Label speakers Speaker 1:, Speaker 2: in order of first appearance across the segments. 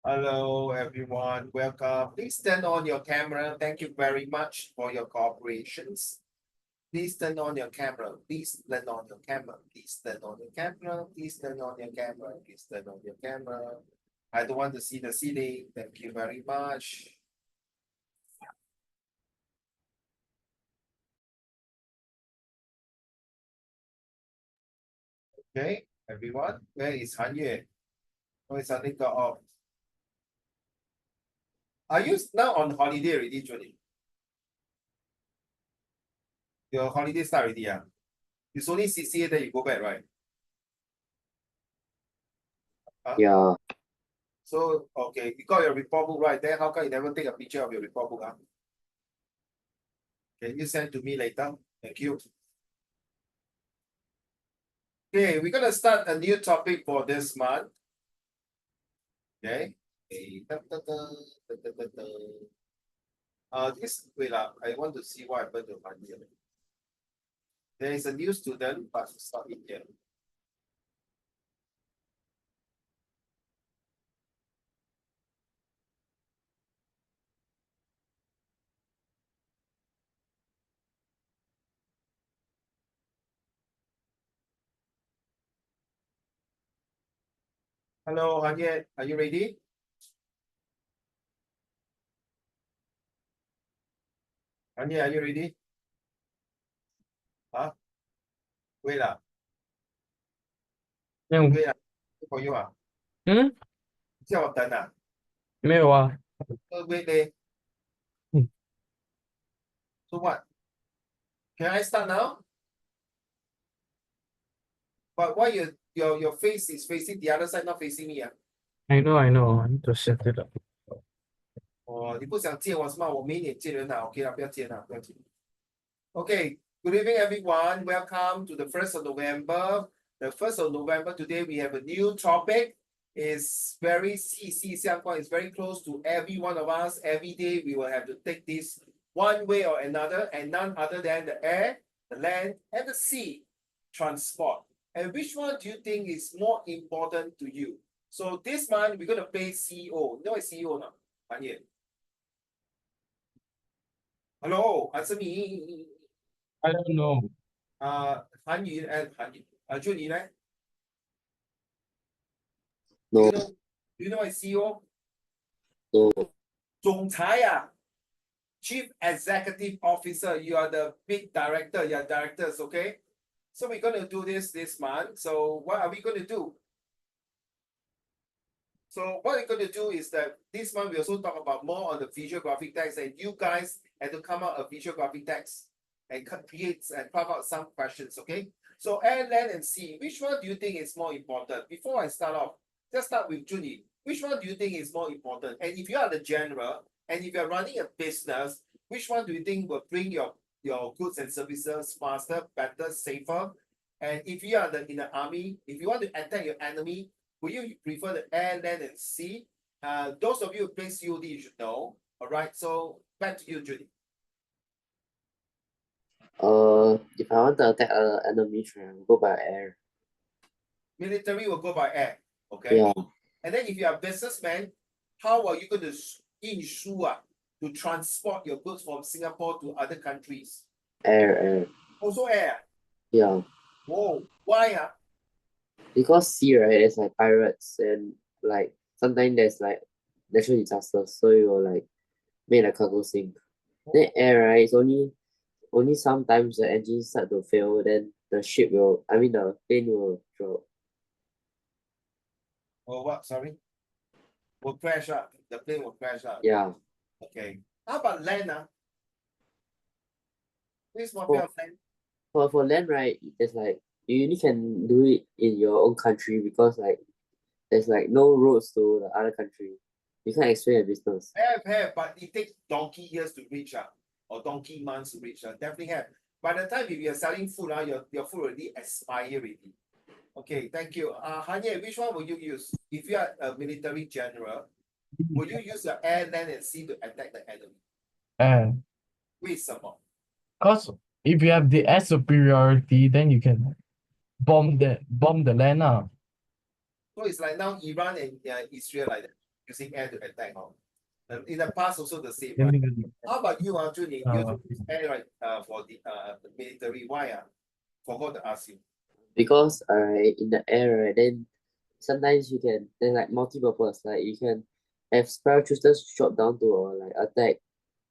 Speaker 1: Hello, everyone. Welcome. Please turn on your camera. Thank you very much for your cooperations. Please turn on your camera. Please turn on your camera. Please turn on your camera. Please turn on your camera. Please turn on your camera. I don't want to see the ceiling. Thank you very much. Okay, everyone. Where is Han Yue? Oh, it's suddenly got off. Are you now on holiday already, Judy? Your holiday start already, yeah? It's only CCA that you go back, right? Huh?
Speaker 2: Yeah,
Speaker 1: So, okay, you got your report book right there. How come you never take a picture of your report book? Huh? Can you send to me later? Thank you. Okay, we're gonna start a new topic for this month. Okay. This wait I want to see what happened to Monday. There is a new student, but it's not in here. Hello, Hanye, are you ready? Hanye, are you ready? Huh? Wait lah. Wait lah. For you 啊？叫我等啊？
Speaker 3: 没有啊。
Speaker 1: wait leh. So what? Can I start now? But why your face is facing the other side, not facing me?
Speaker 3: I know, I need to set it up.
Speaker 1: 哦，你不想见我是吗？我没脸见人啊。OK 啦，不要见啦，不要见。Okay, good evening, everyone. Welcome to the 1st of November. The 1st of November, today we have a new topic. It's very 息息相关. It's very close to every one of us. Every day we will have to take this one way or another, and none other than the air, the land, and the sea transport. And which one do you think is more important to you? So this month we're going to play CEO. You know what is CEO now? Hello, answer me.
Speaker 3: I don't know.
Speaker 1: 韩语 and 韩语就你呢
Speaker 2: no,
Speaker 1: Do you know what is CEO?
Speaker 2: no,
Speaker 1: 总裁啊 Chief Executive Officer. You are the big director. You are directors, okay? So we're going to do this month. So what are we going to do? So what we're going to do is that this month we also talk about more on the visual graphic text, and you guys have to come out a visual graphic text and create and carve out some questions, okay? So air, land, and sea, which one do you think is more important? Before I start off, let's start with Junie. Which one do you think is more important? And if you are the general, and if you're running a business, which one do you think will bring your goods and services faster, better, safer? And if you are in the army, if you want to attack your enemy, would you prefer the air, land, and sea? Those of you who play COD, you should know. All right, so back to you, Judy.
Speaker 2: if I want to attack an enemy, go by air.
Speaker 1: Military will go by air, okay?
Speaker 2: Yeah,
Speaker 1: And then if you are a businessman, how are you going to ensure to transport your goods from Singapore to other countries?
Speaker 2: air.
Speaker 1: Also air.
Speaker 2: Yeah,
Speaker 1: Whoa, why?
Speaker 2: because sea, right, there's like pirates and like sometimes there's like natural disasters, so you will like make the cargo sink. Then air, right, it's only sometimes the engines start to fail, then the plane will drop.
Speaker 1: Oh, what? Sorry? Will crash up. The plane will crash up.
Speaker 2: Yeah.
Speaker 1: Okay. How about land? Please, more
Speaker 2: Oh.
Speaker 1: land.
Speaker 2: For land, right, there's like you only can do it in your own country because like there's like no roads to the other country. You can't expand your business.
Speaker 1: Have, but it takes donkey years to reach or donkey months to reach. Definitely have. By the time if you're selling food, your food already expired already. Okay, thank you. Hanye, which one will you use? If you are a military general, will you use the air, land, and sea to attack the enemy?
Speaker 3: Air.
Speaker 1: 为什么?
Speaker 3: Because if you have the air superiority, then you can bomb the land.
Speaker 1: So it's like now Iran and Israel like that. using air to attack. In the past also the same.
Speaker 3: Let
Speaker 1: Right?
Speaker 3: me go.
Speaker 1: How about you, Junie? You
Speaker 3: Uh,
Speaker 1: use air right for the military. Why? Forgot to ask you.
Speaker 2: Because in the air, right, then sometimes you can then like multi-purpose, like you can have parachuters drop down to like attack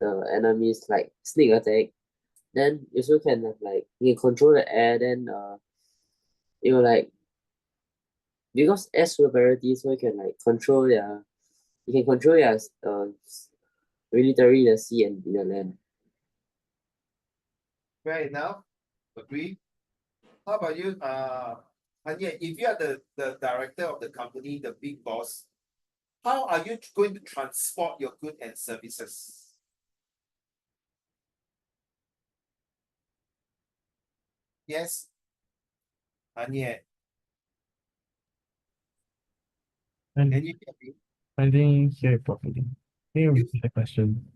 Speaker 2: the enemies, like sneak attack. Then you also can have like you can control the air, then it will like because air superiority, so you can control your military in the sea and in the land.
Speaker 1: Fair enough. Agree. How about you? And yeah, if you are the director of the company, the big boss, how are you going to transport your goods and services? Yes. And yeah, can
Speaker 3: and
Speaker 1: you hear me?
Speaker 3: I didn't hear it properly. Can you
Speaker 1: You,
Speaker 3: repeat the question?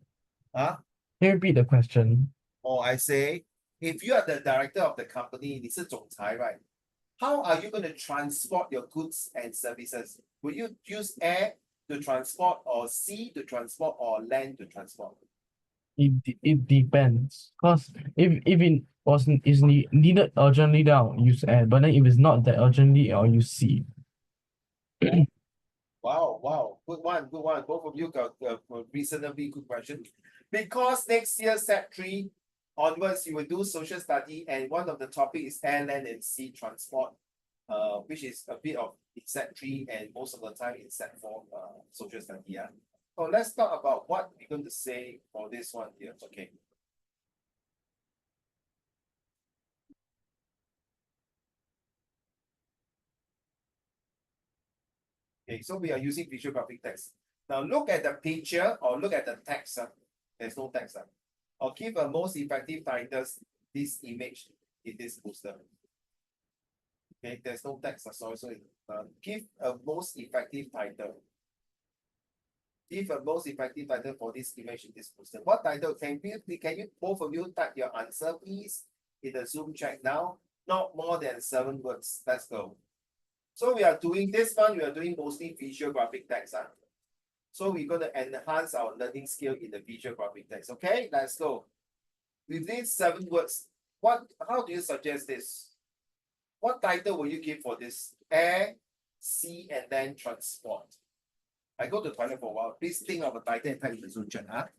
Speaker 1: huh?
Speaker 3: Can you repeat the question?
Speaker 1: Or I say, if you are the director of the company, 你是总裁, right? How are you going to transport your goods and services? Will you use air to transport or sea to transport or land to transport?
Speaker 3: It depends. Cause if it wasn't is needed urgently, then I'll use air. But then if it's not that urgently, I'll use sea.
Speaker 1: Wow. Good one. Both of you got a reasonably good question. Because next year, Set 3 onwards, you will do social study, and one of the topic is air, land, and sea transport, which is a bit of in Set 3 and most of the time in Set 4 social study. Yeah. So let's talk about what we're going to say for this one here. Okay. Okay, so we are using visual graphic text. Now look at the picture or look at the text. There's no text. Or give a most effective titles this image in this poster. Okay, there's no text. Sorry. Give a most effective title. Give a most effective title for this image in this poster. What title? Can you both of you type your answer, please, in the Zoom chat now? Not more than 7 words. Let's go. So we are doing this one. We are doing mostly visual graphic text. So we're going to enhance our learning skill in the visual graphic text. Okay, let's go. With these 7 words, how do you suggest this? What title will you give for this? Air, sea, and then transport. I go to the toilet for a while. Please think of a title and type in the Zoom chat.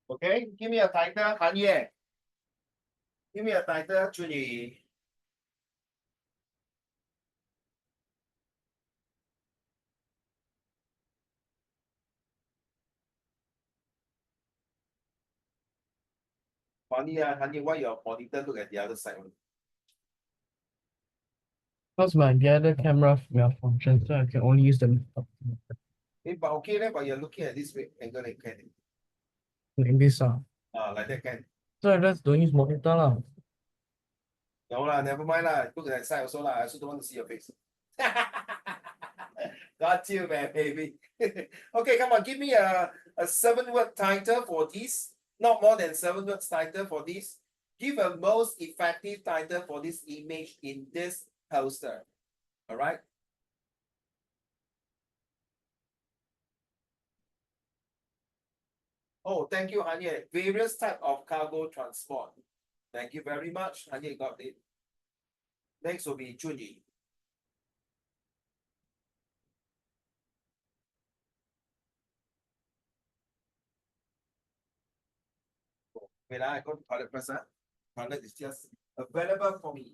Speaker 1: Okay, give me a title, Han Ye. Give me a title, Junyi. Funny, Han Ye, why your monitor look at the other side?
Speaker 3: Because my the other camera malfunction, so I can only use the laptop.
Speaker 1: But okay, but you're looking at this way angle, can.
Speaker 3: Like this.
Speaker 1: Like that can.
Speaker 3: So I just don't use monitor lah.
Speaker 1: No lah, never mind lah. Look at that side also lah. I also don't want to see your face. Got you, man, baby. Okay, come on, give me a 7-word title for this. Not more than 7 words title for this. Give a most effective title for this image in this poster. All right. Oh, thank you, Hanya. Various type of cargo transport. Thank you very much. Hanya got it. Next will be Junyi. Wait, I go to toilet first. Toilet is just available for me.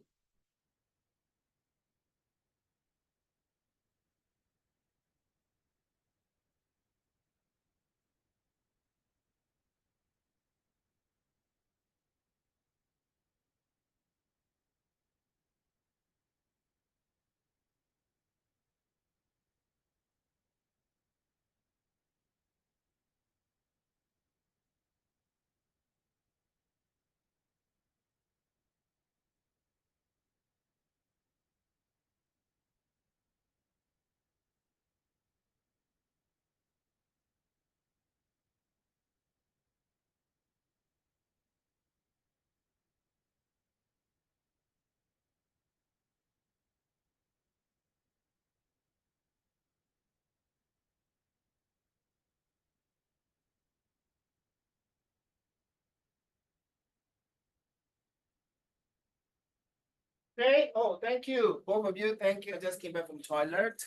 Speaker 1: Okay. Oh, thank you. Both of you, thank you. I just came back from toilet.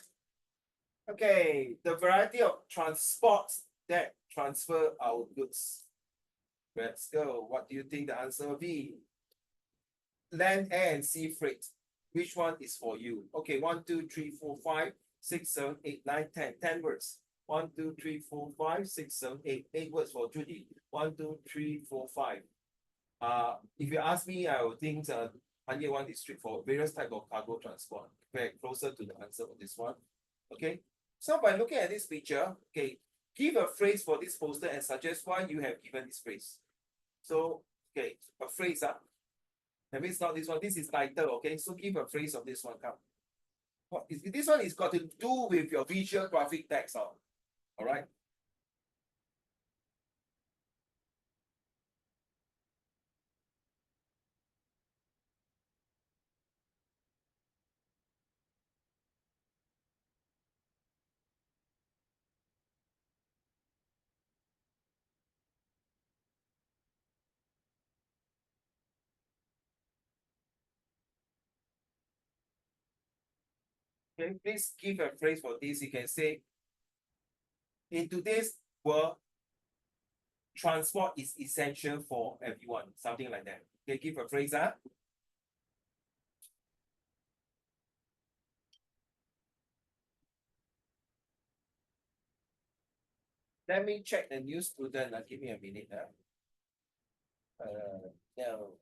Speaker 1: Okay, the variety of transports that transfer our goods. Let's go. What do you think the answer will be? Land, air, and sea freight. Which one is for you? Okay, 1, 2, 3, 4, 5, 6, 7, 8, 9, 10. 10 words. 1, 2, 3, 4, 5, 6, 7, 8. 8 words for Judy. 1, 2, 3, 4, 5. If you ask me, I would think Hanya one is for various type of cargo transport. Very closer to the answer of this one. Okay. So by looking at this picture, okay, give a phrase for this poster and suggest why you have given this phrase. So, okay, a phrase. That means not this one. This is title. Okay, so give a phrase of this one. Come. This one is got to do with your visual graphic text. All right. Okay, please give a phrase for this. You can say, in today's world, transport is essential for everyone. Something like that. Okay, give a phrase. Let me check the new student. Give me a minute. No.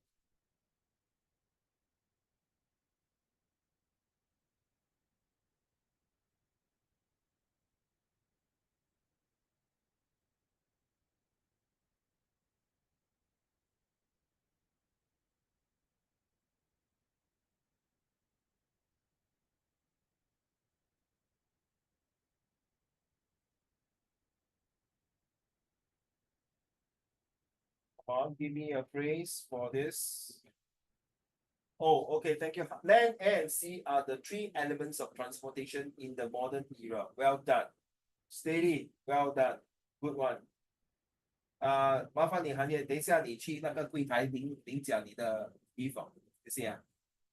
Speaker 1: Come on, give me a phrase for this. Oh, okay, thank you. Land, air, and sea are the three elements of transportation in the modern era. Well done. Steady, well done. Good one. 麻烦你行业，等一下你去那个柜台领奖你的衣服，谢谢啊。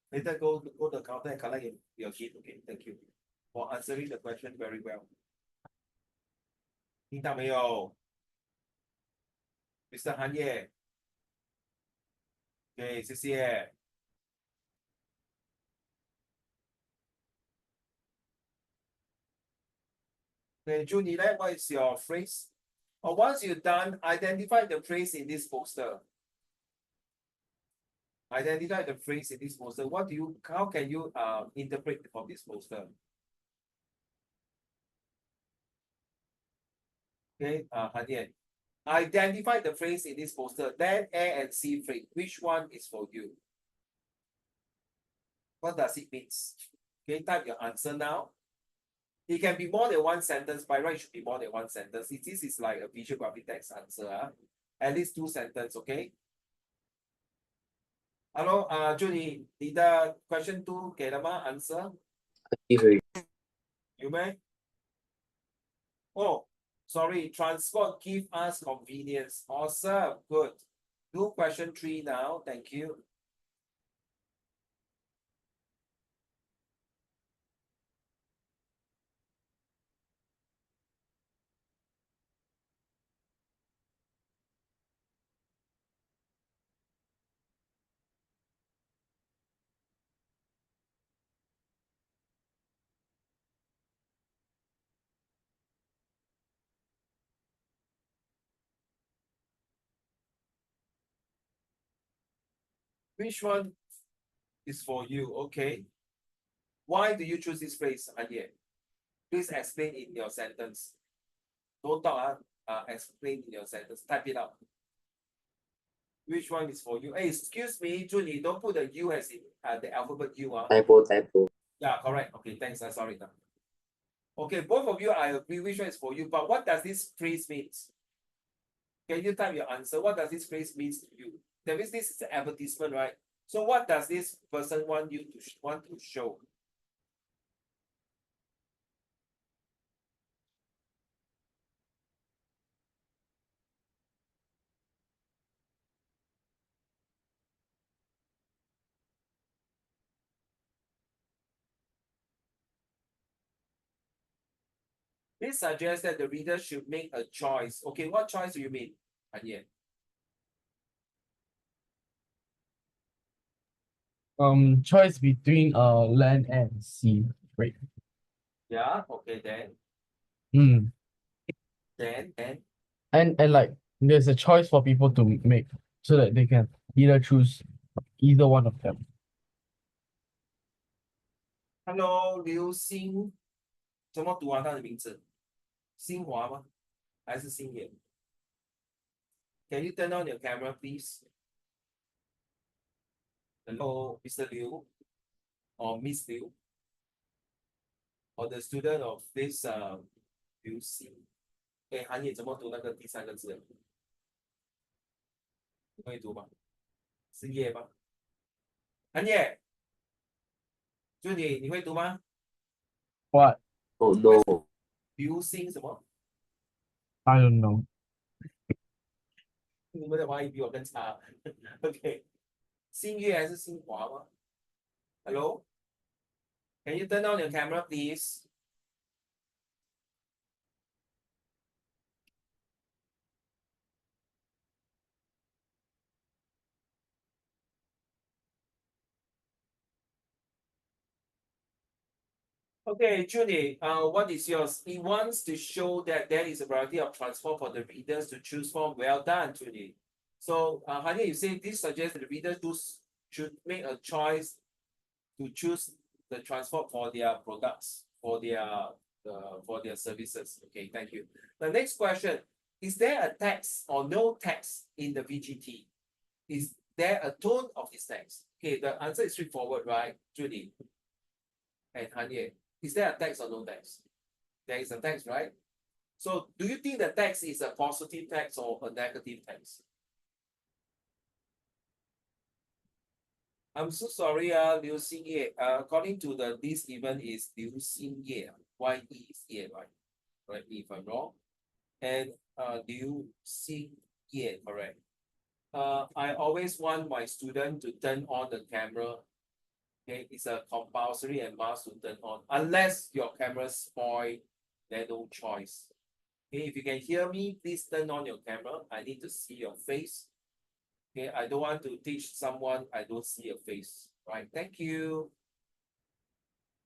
Speaker 1: Later go the counter and collect your kit. Okay, thank you for answering the question very well. 听到没有，Mr. 行业？Okay，谢谢。Okay, Junie, what is your phrase? Or once you're done, identify the phrase in this poster. Identify the phrase in this poster. How can you interpret from this poster? Okay, Hanian. Identify the phrase in this poster. Land, air, and sea freight. Which one is for you? What does it mean? Okay, type your answer now. It can be more than one sentence. By right, it should be more than one sentence. This is like a visual graphic text answer. At least 2 sentences, okay? Hello, Junie, 你的 question 2给了吗 ？answer 有没？Oh, sorry. Transport give us convenience. Awesome, good. Do question 3 now. Thank you. Which one is for you? Okay. Why do you choose this phrase, Anye? Please explain in your sentence. Don't talk. Explain in your sentence. Type it out. Which one is for you? Hey, excuse me, Julie. Don't put the U as in the alphabet U.
Speaker 2: typo.
Speaker 1: Yeah, correct. Okay, thanks. Sorry. Okay, both of you, I agree which one is for you. But what does this phrase mean? Can you type your answer? What does this phrase mean to you? That means this is an advertisement, right? So what does this person want you to want to show? This suggests that the reader should make a choice. Okay, what choice do you mean, Anye?
Speaker 3: Choice between land and sea. Right.
Speaker 1: Yeah, okay, then.
Speaker 3: Mm.
Speaker 1: Then,
Speaker 3: And like there's a choice for people to make so that they can either choose either one of them.
Speaker 1: Hello, 刘星，怎么读啊？他的名字？新华吗？还是新野？Can you turn on your camera, please? Hello, Mr. Liu or Miss Liu or the student of this 刘星。哎，韩野怎么读那个第三个字？你会读吗？是叶吗？韩野，就你会读吗？
Speaker 3: What?
Speaker 2: Oh no.
Speaker 1: 刘星什么？
Speaker 3: I don't know.
Speaker 1: 你们的华语比我更差。OK， 新月还是新华吗？Hello, can you turn on your camera, please? Okay, Judy, what is yours? He wants to show that there is a variety of transport for the readers to choose from. Well done, Judy. So, Hanya, you say this suggests that the readers should make a choice to choose the transport for their products, for their services. Okay, thank you. The next question, is there a text or no text in the VGT? Is there a tone of this text? Okay, the answer is straightforward, right, Judy and Hanye? Is there a text or no text? There is a text, right? So do you think the text is a positive text or a negative text? I'm so sorry, Liu Xingye. According to this given is Liu Xingye. Y-E is Ye, right? Correct me if I'm wrong. And Liu Xingye, correct. I always want my student to turn on the camera. Okay, it's a compulsory and must to turn on. Unless your camera spoil, there's no choice. Okay, if you can hear me, please turn on your camera. I need to see your face. Okay, I don't want to teach someone I don't see your face. Right, thank you.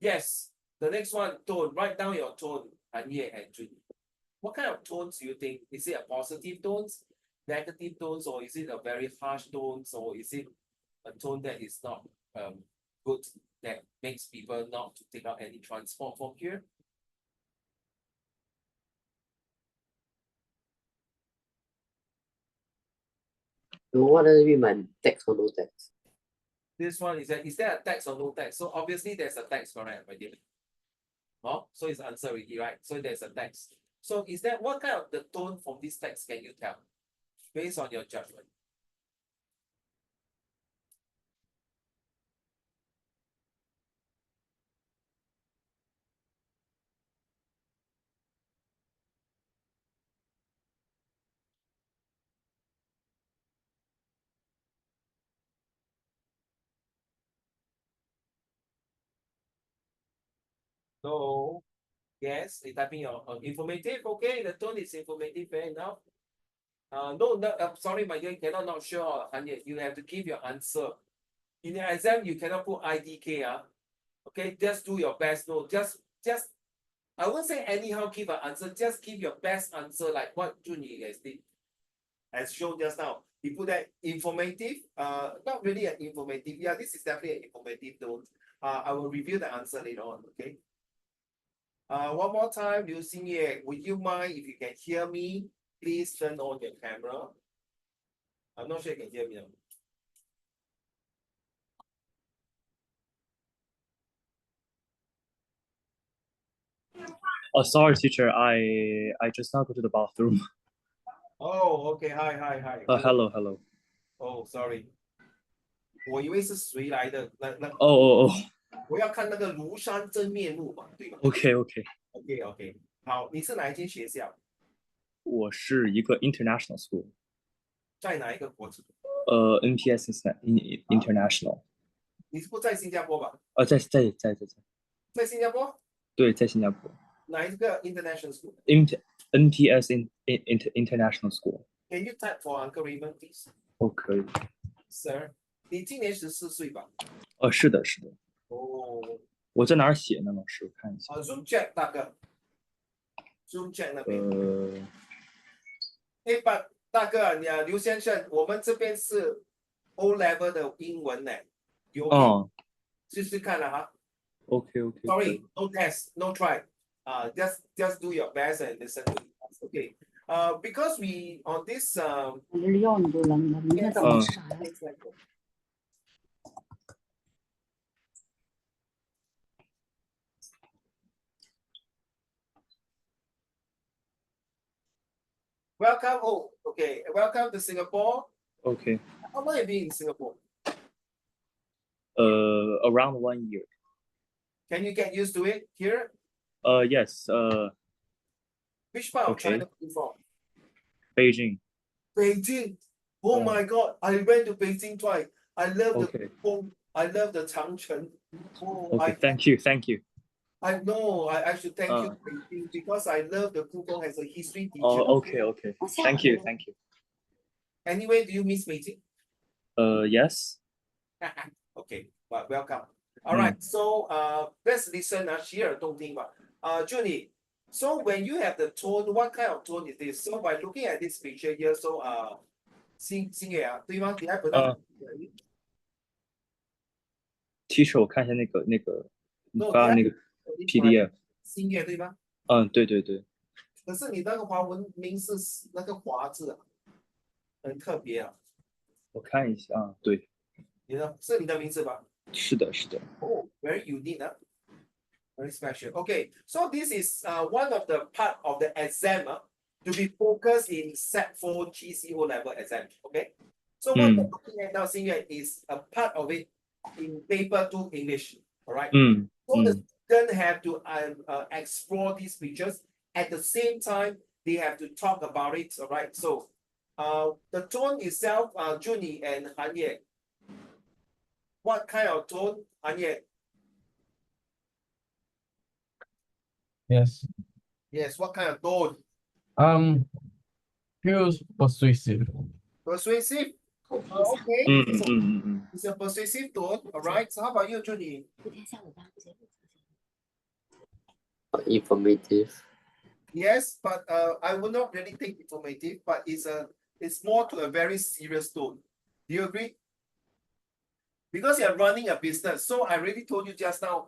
Speaker 1: Yes, the next one, tone. Write down your tone, Anye and Jun. What kind of tones do you think? Is it a positive tones, negative tones, or is it a very harsh tones, or is it a tone that is not good, that makes people not to take out any transport from here?
Speaker 2: So what does it mean by text or no text?
Speaker 1: This one is there a text or no text? So obviously there's a text, correct, my dear? Oh, so it's answer already, right? So there's a text. So is that what kind of the tone from this text can you tell? Based on your judgment. So yes, they typing your informative. Okay, the tone is informative, fair enough. No, sorry, my dear, cannot not sure. Hanya, you have to give your answer. In the exam, you cannot put IDK. Okay, just do your best. No, just I won't say anyhow give an answer. Just give your best answer, like what Junyi has did, as shown just now. He put that informative. Not really an informative. Yeah, this is definitely an informative tone. I will review the answer later on. Okay. One more time, Liu Xingye, would you mind if you can hear me? Please turn on your camera. I'm not sure you can hear me now.
Speaker 4: Oh, sorry, teacher. I just now go to the bathroom.
Speaker 1: Oh, okay. Hi.
Speaker 4: Hello.
Speaker 1: Oh, sorry. 我以为是谁来的，
Speaker 4: 哦，
Speaker 1: 我要看那个庐山真面目嘛，对吧
Speaker 4: OK，
Speaker 1: ？OK，好，你是哪一间学校？
Speaker 4: 我是一个 international school，
Speaker 1: 在哪一个国家？NPS
Speaker 4: international，
Speaker 1: 你是不在新加坡吧？
Speaker 4: 在
Speaker 1: 在新加坡？
Speaker 4: 对，在新加坡。
Speaker 1: 哪一个 international school？
Speaker 4: NTS International School。
Speaker 1: Can you type for Uncle Raymond, please,
Speaker 4: 可以。
Speaker 1: sir？你今年14岁吧？
Speaker 4: 是的，是的。
Speaker 1: 哦，
Speaker 4: 我在哪儿写呢？老师，我看一下。
Speaker 1: Zoom chat 大哥，Zoom chat 那边。大哥，刘先生，我们这边是 O level 的英文呢，有试试看了哈。
Speaker 4: OK。
Speaker 1: Sorry, no test, no try. Just do your best and listen to us. Okay. Because we on this welcome. Oh, okay. Welcome to Singapore.
Speaker 4: OK。
Speaker 1: How long have you been in Singapore?
Speaker 4: Around 1 year.
Speaker 1: Can you get used to it here?
Speaker 4: Yes.
Speaker 1: Which part of
Speaker 4: Okay.
Speaker 1: China are you from?
Speaker 4: Beijing.
Speaker 1: Beijing. Oh my God! I went to Beijing twice. I love the Pudong. I love the Changchun. Oh,
Speaker 4: Thank you.
Speaker 1: I know. I should thank you Beijing, because I love the Pudong as a history teacher.
Speaker 4: OK. Thank you.
Speaker 1: Anyway, do you miss Beijing?
Speaker 4: Yes.
Speaker 1: Okay, but welcome. All right, so let's listen. Share 动听吧。Junie, so when you have the tone, what kind of tone is this? So by looking at this picture here, so 星月啊，对吗？你还不到
Speaker 4: ？Teacher， 我看一下那个你发的那个 PDF。
Speaker 1: 星月对吗？
Speaker 4: 对。
Speaker 1: 可是你那个华文名是那个华字啊，很特别啊。
Speaker 4: 我看一下啊，对。
Speaker 1: 是你的名字吧？
Speaker 4: 是的。
Speaker 1: Oh, very unique, very special. Okay, so this is one of the part of the exam to be focused in Set4 GCO level exam. Okay, so what we're looking at now, Xingyue, is a part of it in paper 2 English. All right. So the student have to explore these pictures. At the same time, they have to talk about it. All right. So the tone itself, Junie and Hanye. What kind of tone, Hanye?
Speaker 3: Yes.
Speaker 1: Yes, what kind of tone?
Speaker 3: Feels persuasive.
Speaker 1: Persuasive? Okay. It's a persuasive tone. All right. So how about you, Junie?
Speaker 2: Informative.
Speaker 1: Yes, but I would not really think informative, but it's more to a very serious tone. Do you agree? Because you're running a business. So I already told you just now,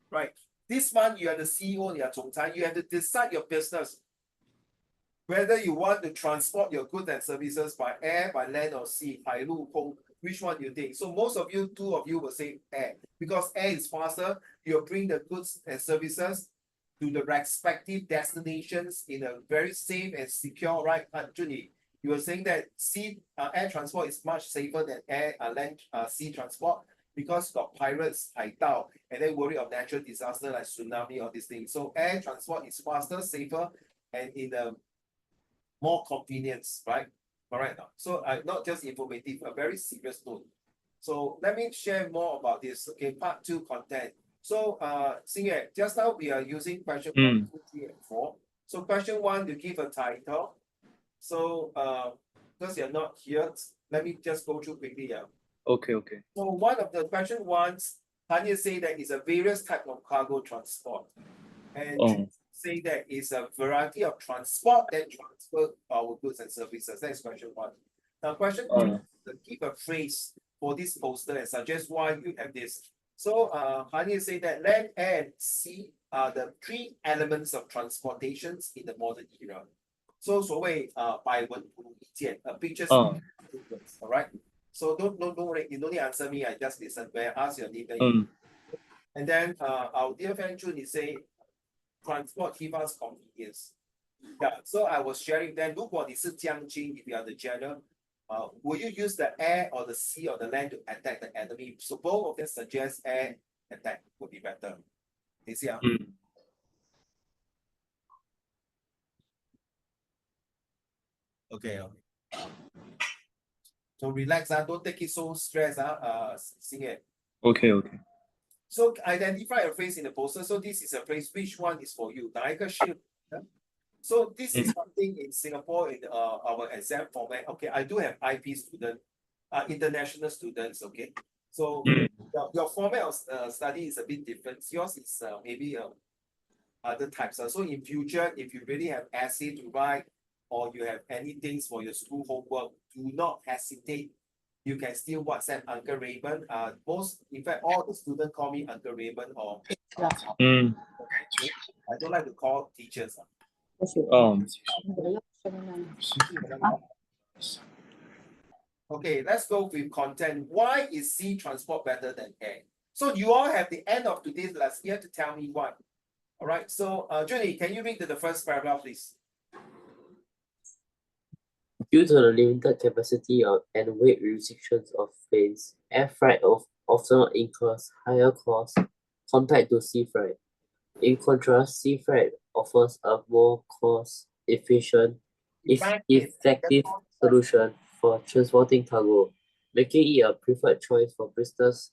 Speaker 1: right? This month you are the CEO, you are 总裁, you have to decide your business. Whether you want to transport your goods and services by air, by land, or sea, 海陆空, which one you think? So most of you, 2 of you will say air. Because air is faster, you'll bring the goods and services to the respective destinations in a very safe and secure, right? Junie, you were saying that air transport is much safer than sea transport because got pirates, 海盗, and then worry of natural disaster like tsunami or these things. So air transport is faster, safer, and in a more convenience, right? Correct. So not just informative, a very serious tone. So let me share more about this. Okay, part 2 content. So Xingyue, just now we are using question 1, 2, 3, and 4. So question 1, you give a title. So because you're not here, let me just go through quickly.
Speaker 4: OK.
Speaker 1: So one of the question ones, Tanya say that is a various type of cargo transport. And say that is a variety of transport that transfer our goods and services. That's question 1. Now question 2, give a phrase for this poster and suggest why you have this. So Hanya say that land, air, and sea are the 3 elements of transportations in the modern era. So 所谓百闻不如一见, a picture all right. So don't worry, you don't need to answer me. I just listen. When I ask your name, and then our dear friend Jun is say transport give us convenience. Yeah. So I was sharing then. 如果你是将军, if you are the general, will you use the air or the sea or the land to attack the enemy? So both of them suggest air attack would be better. You see? Okay. So relax, don't take it so stressed. Xingyue.
Speaker 4: OK.
Speaker 1: So identify a phrase in the poster. So this is a phrase. Which one is for you? 哪一个是？ So this is something in Singapore in our exam format. Okay, I do have IP student, international students. Okay, so your format of study is a bit different. Yours is maybe other types. So in future, if you really have essay to write or you have any things for your school homework, do not hesitate. You can still WhatsApp Uncle Raymond. In fact, all the students call me Uncle Raymond or I don't like to call teachers. Okay, let's go with content. Why is sea transport better than air? So you all have the end of today's lesson here to tell me why. All right, so Julie, can you read the first paragraph, please?
Speaker 2: Due to the limited capacity and weight restrictions of planes, air freight often incurs higher costs compared to sea freight. In contrast, sea freight offers a more cost-efficient, effective solution for transporting cargo, making it a preferred choice for businesses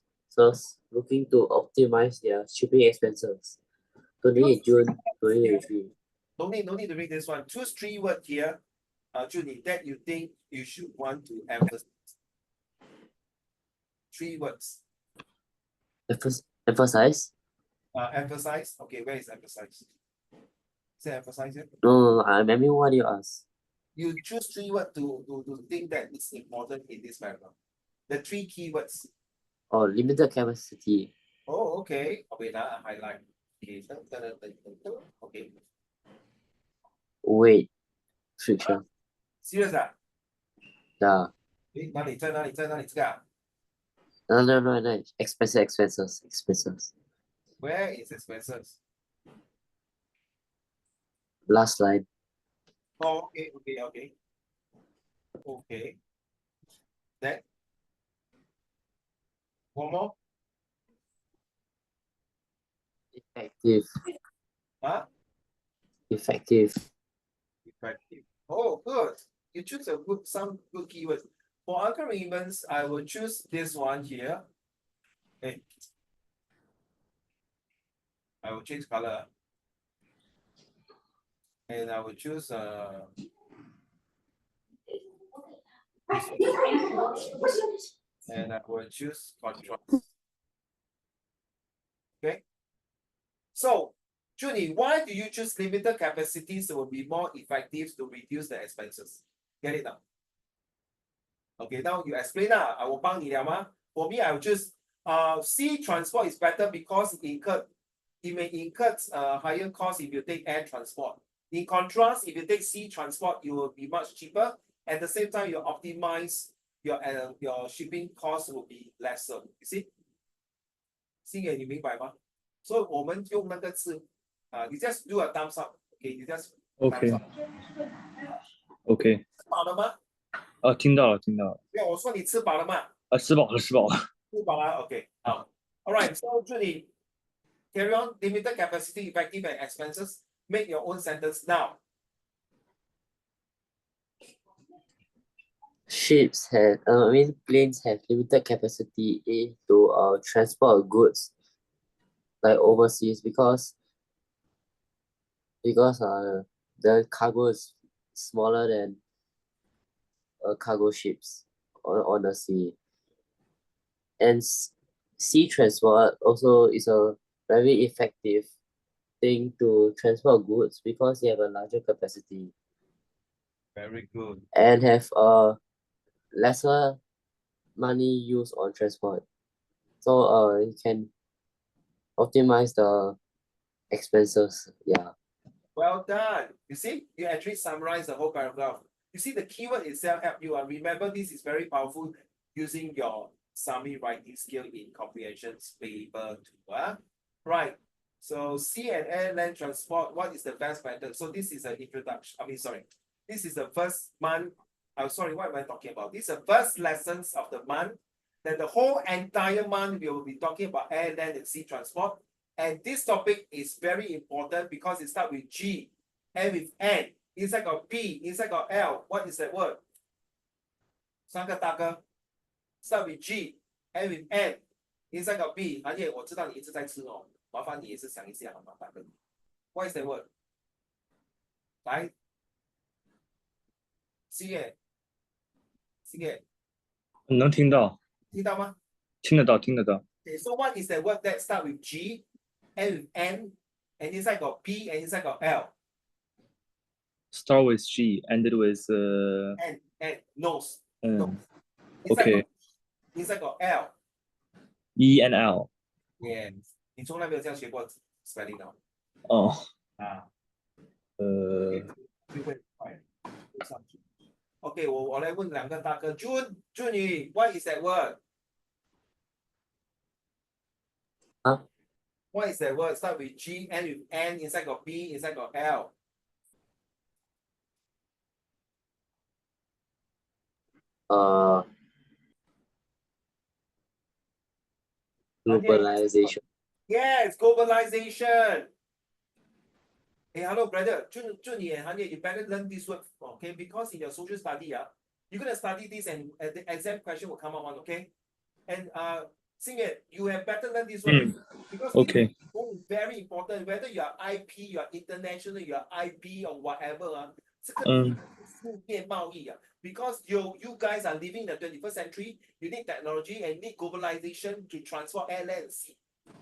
Speaker 2: looking to optimize their shipping expenses. 28 June 2023.
Speaker 1: No need to read this one. Choose 3 words here, Julie, that you think you should want to emphasize. 3 words.
Speaker 2: Emphasize?
Speaker 1: Emphasize. Okay, where is emphasize? Is it emphasize it?
Speaker 2: No, I mean, what do you ask?
Speaker 1: You choose 3 words to think that it's important in this paragraph. The 3 keywords.
Speaker 2: Oh, limited capacity.
Speaker 1: Oh, okay. Wait, I highlight. Okay. Okay.
Speaker 2: Weight friction.
Speaker 1: Serious 啊？
Speaker 2: Yeah.
Speaker 1: 诶，哪里这个啊
Speaker 2: No. Expenses.
Speaker 1: Where is expenses?
Speaker 2: Last line.
Speaker 1: Oh, okay. Then one more.
Speaker 2: Effective.
Speaker 1: Huh?
Speaker 2: Effective.
Speaker 1: Effective. Oh, good. You choose some good keywords. For Uncle Raymond's, I will choose this one here. Okay. I will change color. And I will choose and I will choose contrast. Okay. So, Julie, why do you choose limited capacities will be more effective to reduce the expenses? Get it now? Okay, now you explain that. I will帮你了吗? For me, I will choose sea transport is better because it may incur higher cost if you take air transport. In contrast, if you take sea transport, it will be much cheaper. At the same time, you optimize your shipping cost will be lesser. You see? 星爷，你明白吗？所以我们用那个字你 just do a thumbs up. Okay, you just thumbs up.
Speaker 4: OK，
Speaker 1: 吃饱了吗？
Speaker 4: 听到了。
Speaker 1: 没有，我说你吃饱了吗？
Speaker 4: 吃饱了。
Speaker 1: 吃饱了 ，OK， 好。All right, so 这里 carry on. Limited capacity, effective and expenses. Make your own sentence now.
Speaker 2: Planes have limited capacity to transport goods like overseas because the cargo is smaller than cargo ships on the sea. And sea transport also is a very effective thing to transport goods because they have a larger capacity
Speaker 1: Very good.
Speaker 2: and have lesser money used on transport. So you can optimize the expenses. Yeah.
Speaker 1: Well done. You see, you actually summarize the whole paragraph. You see, the keyword itself help you. Remember, this is very powerful using your summary writing skill in comprehension paper 2. Right. So sea and air land transport, what is the best method? So this is an introduction. This is the first month. I'm sorry, what am I talking about? This is the first lessons of the month. Then the whole entire month we will be talking about air, land, and sea transport. And this topic is very important because it starts with G, end with N, inside got P, inside got L. What is that word? 三个大哥 start with G, end with N, inside got B，韩烨，我知道你一直在吃哦，麻烦你也是想一下，麻烦你。What is the word？来，星野，星野，
Speaker 4: 能听到，
Speaker 1: 听到吗
Speaker 4: 听得到，听得到。
Speaker 1: ？Okay, so what is the word that start with G, end with N, and inside got P and inside got L?
Speaker 4: Start with G, ended with
Speaker 1: And nose.
Speaker 4: 嗯
Speaker 1: Inside
Speaker 4: OK
Speaker 1: got inside got L.
Speaker 4: E and L。
Speaker 1: Yes，你从来没有这样学过 spelling 的
Speaker 4: 哦，
Speaker 1: 啊？就会快上去。OK，我来问两个大哥，Jun 宇，What is that word？
Speaker 2: 啊
Speaker 1: What is that word? Start with G, end with N, inside got B, inside got L.
Speaker 2: Globalization.
Speaker 1: Yes, globalization. Hey, hello, brother. Jun, you better learn this word, okay? Because in your social study, you're gonna study this, and the exam question will come out one, okay? And Xingye, you have better learn this word because this
Speaker 4: OK，
Speaker 1: is very important. Whether you are IP, you are international, you are IB or whatever, 这个世界贸易because you guys are living in the 21st century, you need technology and need globalization to transform air, land, and sea.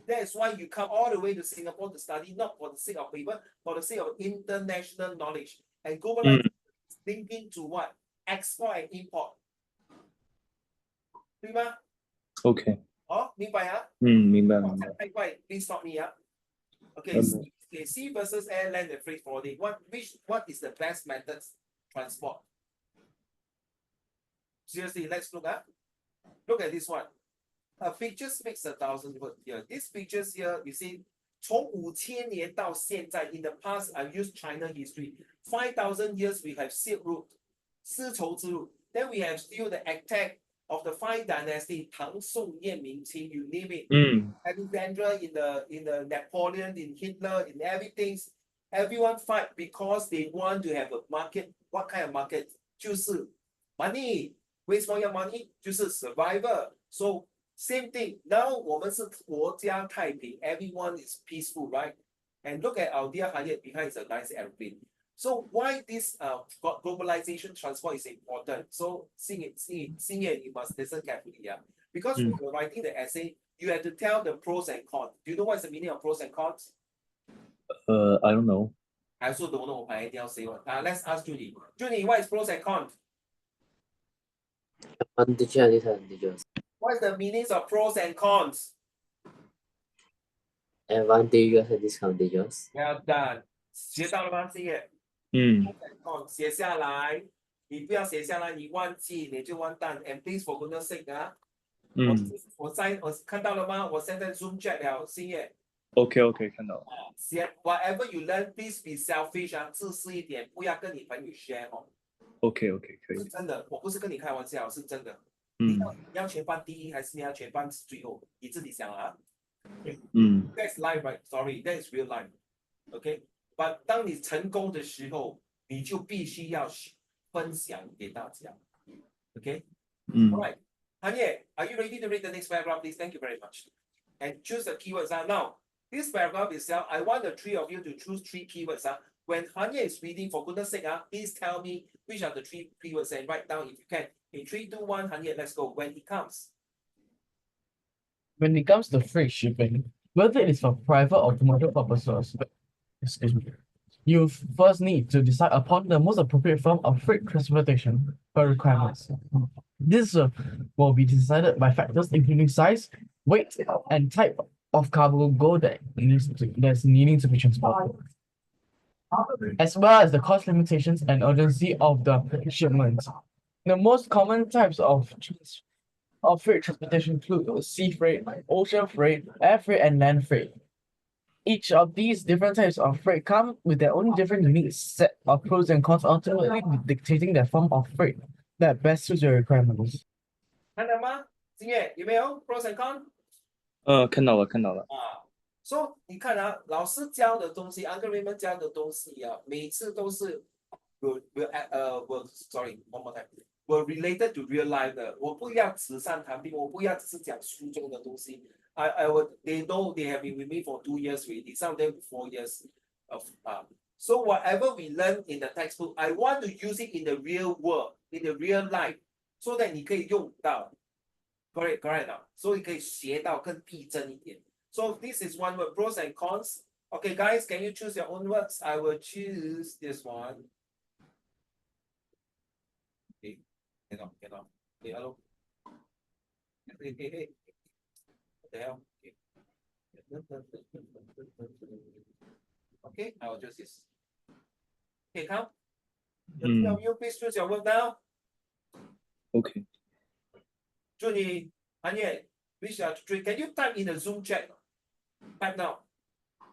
Speaker 1: That's why you come all the way to Singapore to study, not for the sake of paper, for the sake of international knowledge. And globalization is linking to what? Export and import. 对吗？
Speaker 4: OK，
Speaker 1: 哦，明白啊？
Speaker 4: 明白明白。
Speaker 1: 太快 ，please stop me 啊。Okay, okay, sea versus air, land, and freight forwarding. What is the best method transport? Seriously, let's look at. Look at this one. A picture speaks 1,000 words here. These pictures here, you see, 从5000年到现在 in the past, I've used China history. 5,000 years we have Silk Route, 丝绸之路. Then we have still the attack of the five dynasty, 唐宋燕明清, you name it. Alexandra in the Napoleon, in Hitler, in everything. Everyone fight because they want to have a market. What kind of market? 就是 money. 为什么要 money? 就是 survivor. So same thing. Now 我们是国家太平. Everyone is peaceful, right? And look at our dear Hyatt behind is a nice airplane. So why this globalization transport is important? So sing it, you must listen carefully, Because when you're writing the essay, you have to tell the pros and cons. Do you know what's the meaning of pros and cons?
Speaker 4: I don't know.
Speaker 1: I also don't know. I didn't say one. Let's ask Judy. Judy, what is pros and cons?
Speaker 2: Advantages and disadvantages.
Speaker 1: What is the meanings of pros and cons?
Speaker 2: Advantages and disadvantages.
Speaker 1: Well done. 学到了吗？星野？写下来，你不要写下来，你忘记你就完蛋。And please for goodness sake 啊，我看到了吗？我现在 Zoom chat 了，星野。
Speaker 4: OK， 看到了。
Speaker 1: Whatever you learn, please be selfish 自私一点，不要跟你朋友 share 哦。
Speaker 4: OK， 可以。
Speaker 1: 是真的，我不是跟你开玩笑，是真的。你要全班第一，还是你要全班最后？你自己想啊。That's life, right? Sorry, that is real life. Okay, but 当你成功的时候，你就必须要分享给大家。Okay, alright. Hanye, are you ready to read the next paragraph, please? Thank you very much. And choose the keywords. Now, this paragraph itself, I want the three of you to choose three keywords. When Hanye is reading, for goodness sake, please tell me which are the three keywords and write down if you can. In 3, 2, 1, Hanye, let's go. When it comes.
Speaker 3: When it comes to freight shipping, whether it is for private or commercial purposes, excuse me, you first need to decide upon the most appropriate form of freight transportation per requirements. This will be decided by factors including size, weight, and type of cargo that's needing to be transported, as well as the cost limitations and urgency of the shipment. The most common types of freight transportation include sea freight, ocean freight, air freight, and land freight. Each of these different types of freight come with their own different unique set of pros and cons, ultimately dictating the form of freight that best suits your requirements.
Speaker 1: 看到吗？星野有没有 pros and cons？
Speaker 4: 看到了。
Speaker 1: So 你看老师教的东西 Uncle Raymond 教的东西每次都是one more time. Were related to real life 的。我不要纸上谈兵，我不要只是讲书中的东西。I would, they know they have been with me for 2 years already, some of them 4 years of so whatever we learn in the textbook, I want to use it in the real world, in the real life, so that 你可以用到 correct 啊，所以可以学到更逼真一点。So this is one word, pros and cons. Okay, guys, can you choose your own words? I will choose this one. Okay, cannot. Hey, hello. Hey. What the hell? Okay, I will choose this. Okay, come. The three of you, please choose your word now.
Speaker 4: OK，
Speaker 1: Junie, Hanye, which are three? Can you type in the Zoom chat? Type now.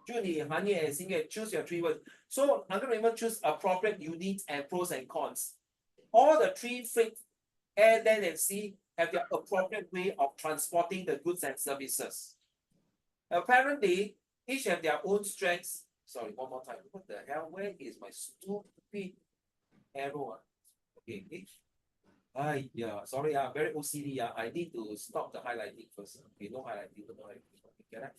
Speaker 1: Junie, Hanye, and Xingye, choose your 3 words. So I'm going to even choose appropriate units and pros and cons. All the 3 freight, air, land, and sea have their appropriate way of transporting the goods and services. Apparently, each have their own strengths. Sorry, one more time. What the hell? Where is my stupid arrow? Okay, yeah, sorry, very OCD. I need to stop the highlighting first. Okay, no highlighting, Okay, get that?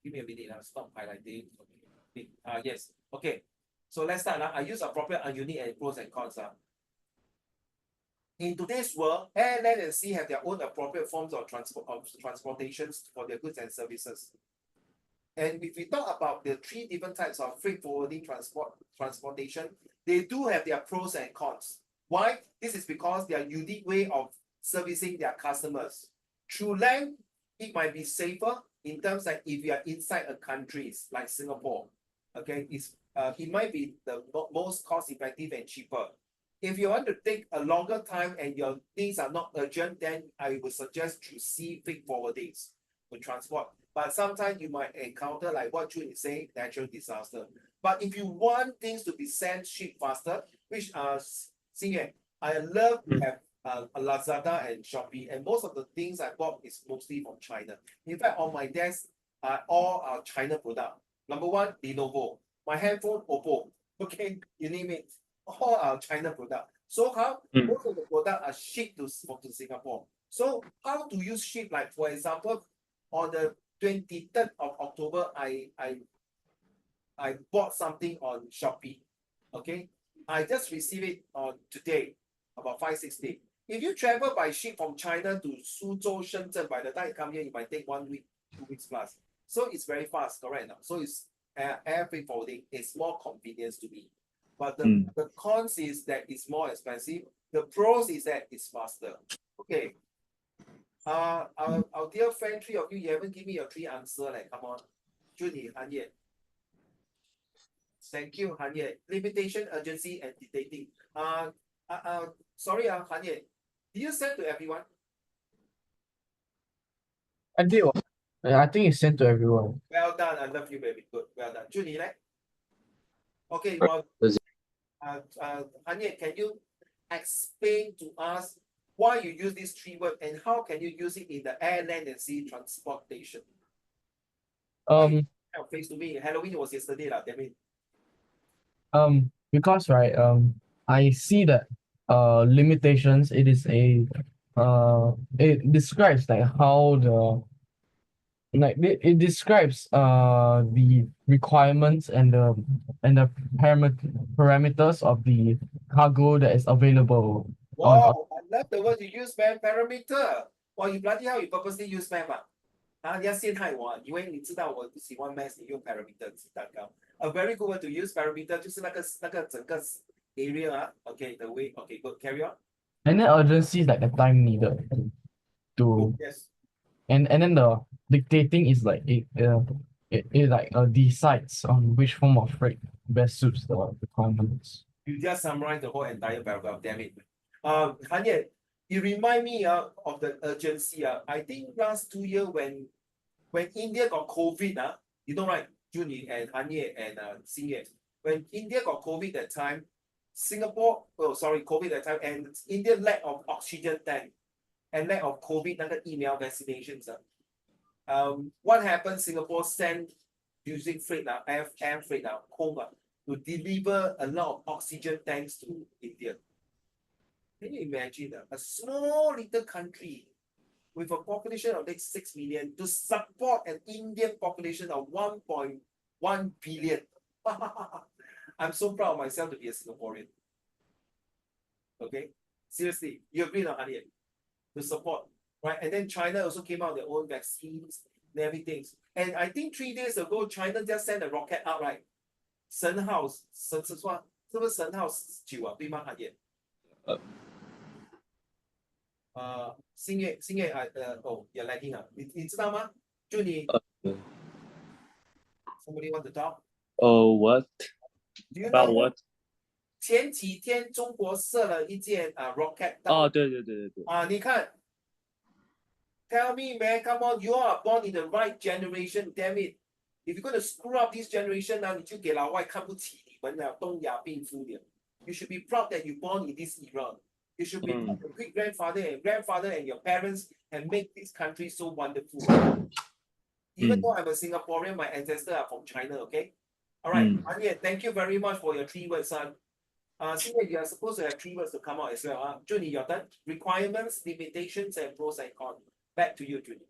Speaker 1: Give me a minute. Stop highlighting. Okay. Yes. Okay. So let's start. I use appropriate unit and pros and cons. In today's world, air, land, and sea have their own appropriate forms of transportations for their goods and services. And if we talk about the 3 different types of freight forwarding transportation, they do have their pros and cons. Why? This is because their unique way of servicing their customers. Through land, it might be safer in terms that if you are inside a country like Singapore, okay, it might be the most cost effective and cheaper. If you want to take a longer time and your things are not urgent, then I would suggest through sea freight forwardings for transport. But sometimes you might encounter, like what June is saying, natural disaster. But if you want things to be sent shipped faster, which Xingye, I love to have a Lazada and Shopee, and most of the things I bought is mostly from China. In fact, on my desk are all our China product. Number 1, Lenovo. My handphone, Oppo. Okay, you name it. All our China product. So how most of the product are shipped to Singapore. So how do you ship? Like for example, on the 23rd of October, I bought something on Shopee. Okay, I just received it on today, about 5-6 days. If you travel by ship from China to Suzhou, Shenzhen, by the time you come here, it might take 1 week, 2 weeks plus. So it's very fast, correct now. So it's air freight forwarding. It's more convenience to me. But the cons is that it's more expensive. The pros is that it's faster. Okay. Our dear friend, 3 of you haven't given me your 3 answer. Like, come on. Junie, Hanye. Thank you, Hanye. Limitation, urgency, and dictating. Sorry, Hanye. Did you send to everyone?
Speaker 3: I did. I think it's sent to everyone.
Speaker 1: Well done. I love you, baby. Good. Well done. Junie, right? Okay, well, Hanye, can you explain to us why you use these 3 words and how can you use it in the air, land, and sea transportation? Face to me. Halloween was yesterday, damn it.
Speaker 3: Because right, I see that limitations, it is a it describes like how it describes the requirements and the parameters of the cargo that is available on
Speaker 1: Wow, I love the word you use, man. Parameter. Wow, you bloody hell, you purposely use math 你要陷害我以为你知道我不喜欢 math， 你用 parameter 蛋糕。A very good word to use parameter 就是那个整个 area Okay, the way. Okay, good. Carry on.
Speaker 3: and then urgency is like the time needed to
Speaker 1: Yes.
Speaker 3: and then the dictating is like it like decides on which form of freight best suits the requirements.
Speaker 1: You just summarize the whole entire paragraph. Damn it. Hanye, you remind me of the urgency. I think last 2 years when India got COVID, you know, right, Junie and Hanye and Xingye, when India got COVID that time, COVID that time, and India lack of oxygen tank and lack of COVID 那个疫苗 vaccinations. What happened? Singapore sent using freight air freight home to deliver a lot of oxygen tanks to India. Can you imagine a small little country with a population of like 6 million to support an Indian population of 1.1 billion. I'm so proud of myself to be a Singaporean. Okay, seriously, you agree on Harriet? To support, right? And then China also came out with their own vaccines and everything. And I think 3 days ago, China just sent a rocket out, right? 神号是不是神号9啊？对吗，Harriet？星月you're lagging 啊，你知道吗？就你somebody want to talk？
Speaker 4: what
Speaker 1: Do you
Speaker 4: about
Speaker 1: know
Speaker 4: what？
Speaker 1: 前几天中国射了一件rocket
Speaker 4: 哦，
Speaker 1: 到
Speaker 4: 对，
Speaker 1: 你看 ，tell me man, come on, you are born in the right generation, damn it. If you're going to screw up this generation 呢，你就给老外看不起你们了，东亚病夫了。You should be proud that you born in this era. You should be proud your great grandfather and your parents have made this country so wonderful. Even though I'm a Singaporean, my ancestors are from China, okay? All right, Anya, thank you very much for your 3 words, son. Since you are supposed to have 3 words to come out as well. Junie, your turn. Requirements, limitations, and pros and cons. Back to you, Junie.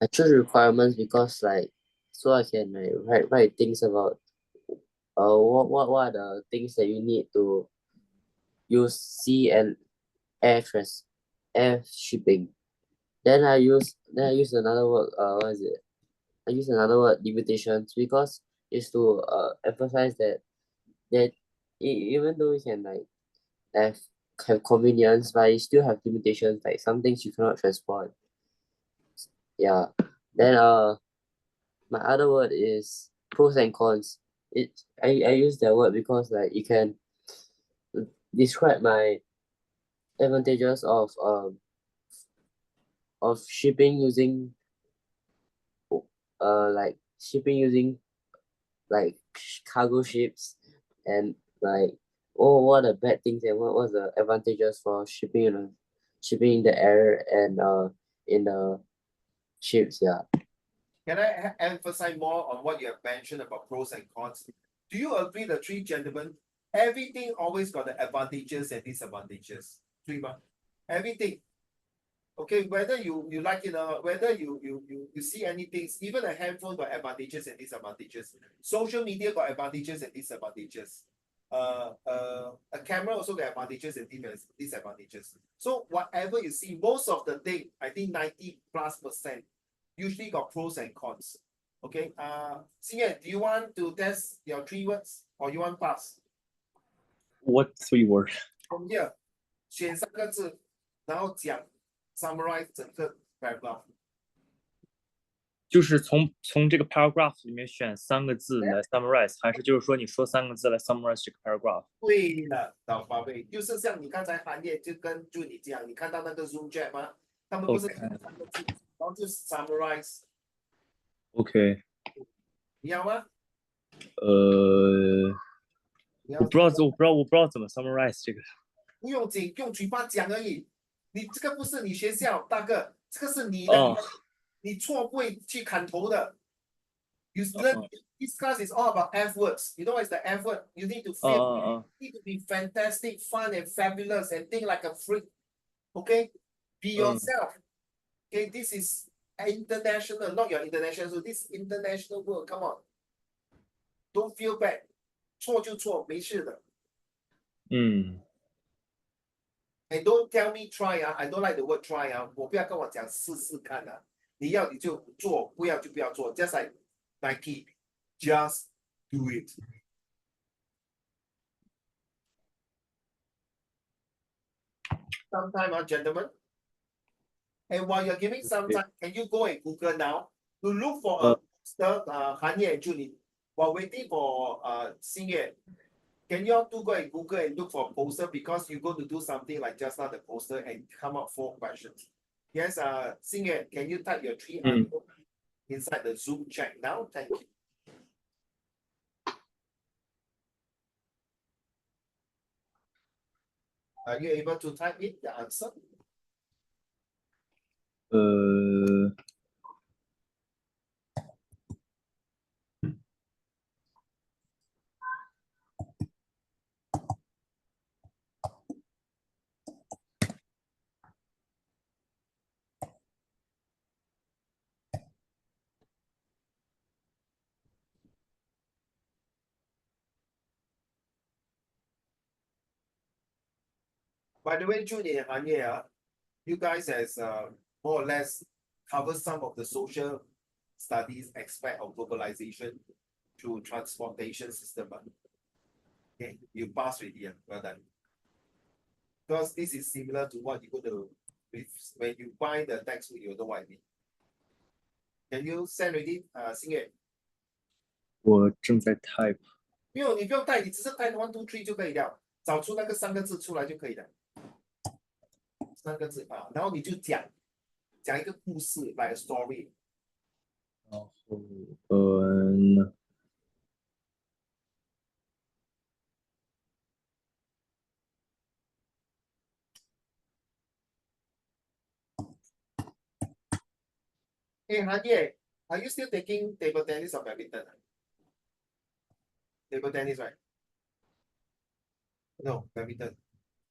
Speaker 2: I choose requirements because like so I can like write things about what are the things that you need to use sea and air shipping. Then I use another word, what is it? I use another word, limitations, because it's to emphasize that even though we can like have convenience, but you still have limitations, like some things you cannot transport. Yeah. Then my other word is pros and cons. I use that word because like you can describe my advantages of shipping using like cargo ships, and like what are bad things and what was the advantages for shipping in the air and in the ships. Yeah.
Speaker 1: Can I emphasize more on what you have mentioned about pros and cons? Do you agree, the 3 gentlemen? Everything always got the advantages and disadvantages. 对吗? Everything. Okay, whether you like it or whether you see anything, even a handphone got advantages and disadvantages. Social media got advantages and disadvantages. A camera also got advantages and disadvantages. So whatever you see, most of the thing, I think 90+% usually got pros and cons. Okay, Xingye, do you want to test your 3 words or you want pass?
Speaker 4: What 3 words?
Speaker 1: From here, 选3个字，然后讲 summarize 整个 paragraph。
Speaker 4: 就是从这个 paragraph 里面选3个字来 summarize， 还是就是说你说3个字来 summarize 这个 paragraph？
Speaker 1: 对了，老宝贝，就是像你刚才行业就跟就你这样，你看到那个 Zoom chat 吗？他们不是3个字，然后就 summarize。
Speaker 4: OK，
Speaker 1: 你要吗？
Speaker 4: 我不知道怎么 summarize 这个。
Speaker 1: 不用紧，用嘴巴讲而已。你这个不是你学校，大哥，这个是你的，你错不会去砍头的。You learn this class is all about F words. You know what is the F word? You need to feel, you need to be fantastic, fun, and fabulous, and think like a freak. Okay, be yourself. Okay, this is international, not your international. So this international word, come on. Don't feel bad. 错就错，没事的。And don't tell me try I don't like the word try 我不要跟我讲试试看你要你就做，不要就不要做。Just like Nike, just do it. Sometime, gentlemen. And while you're giving some time, can you go and Google now to look for a poster, Han Ye and Julie, while waiting for Xingye. Can you all go and Google and look for a poster, because you're going to do something like just now the poster and come up 4 questions. Yes, Xingye, can you type your 3 answers inside the Zoom chat now? Thank you. Are you able to type in the answer? By the way, 祝你行业you guys has more or less covered some of the social studies aspect of globalization through transportation system. Okay, you pass already. Well done. Because this is similar to what you go to when you buy the textbook, you know what I mean. Can you send already? 星月，
Speaker 4: 我正在 type。
Speaker 1: 没有，你不用带，你只是带 one two three 就可以了，找出那个三个字出来就可以了。三个字啊，然后你就讲一个故事，like a story。
Speaker 4: 然后嗯，Hey,
Speaker 1: Hanye, are you still taking table tennis or badminton? Table tennis, right? No, badminton.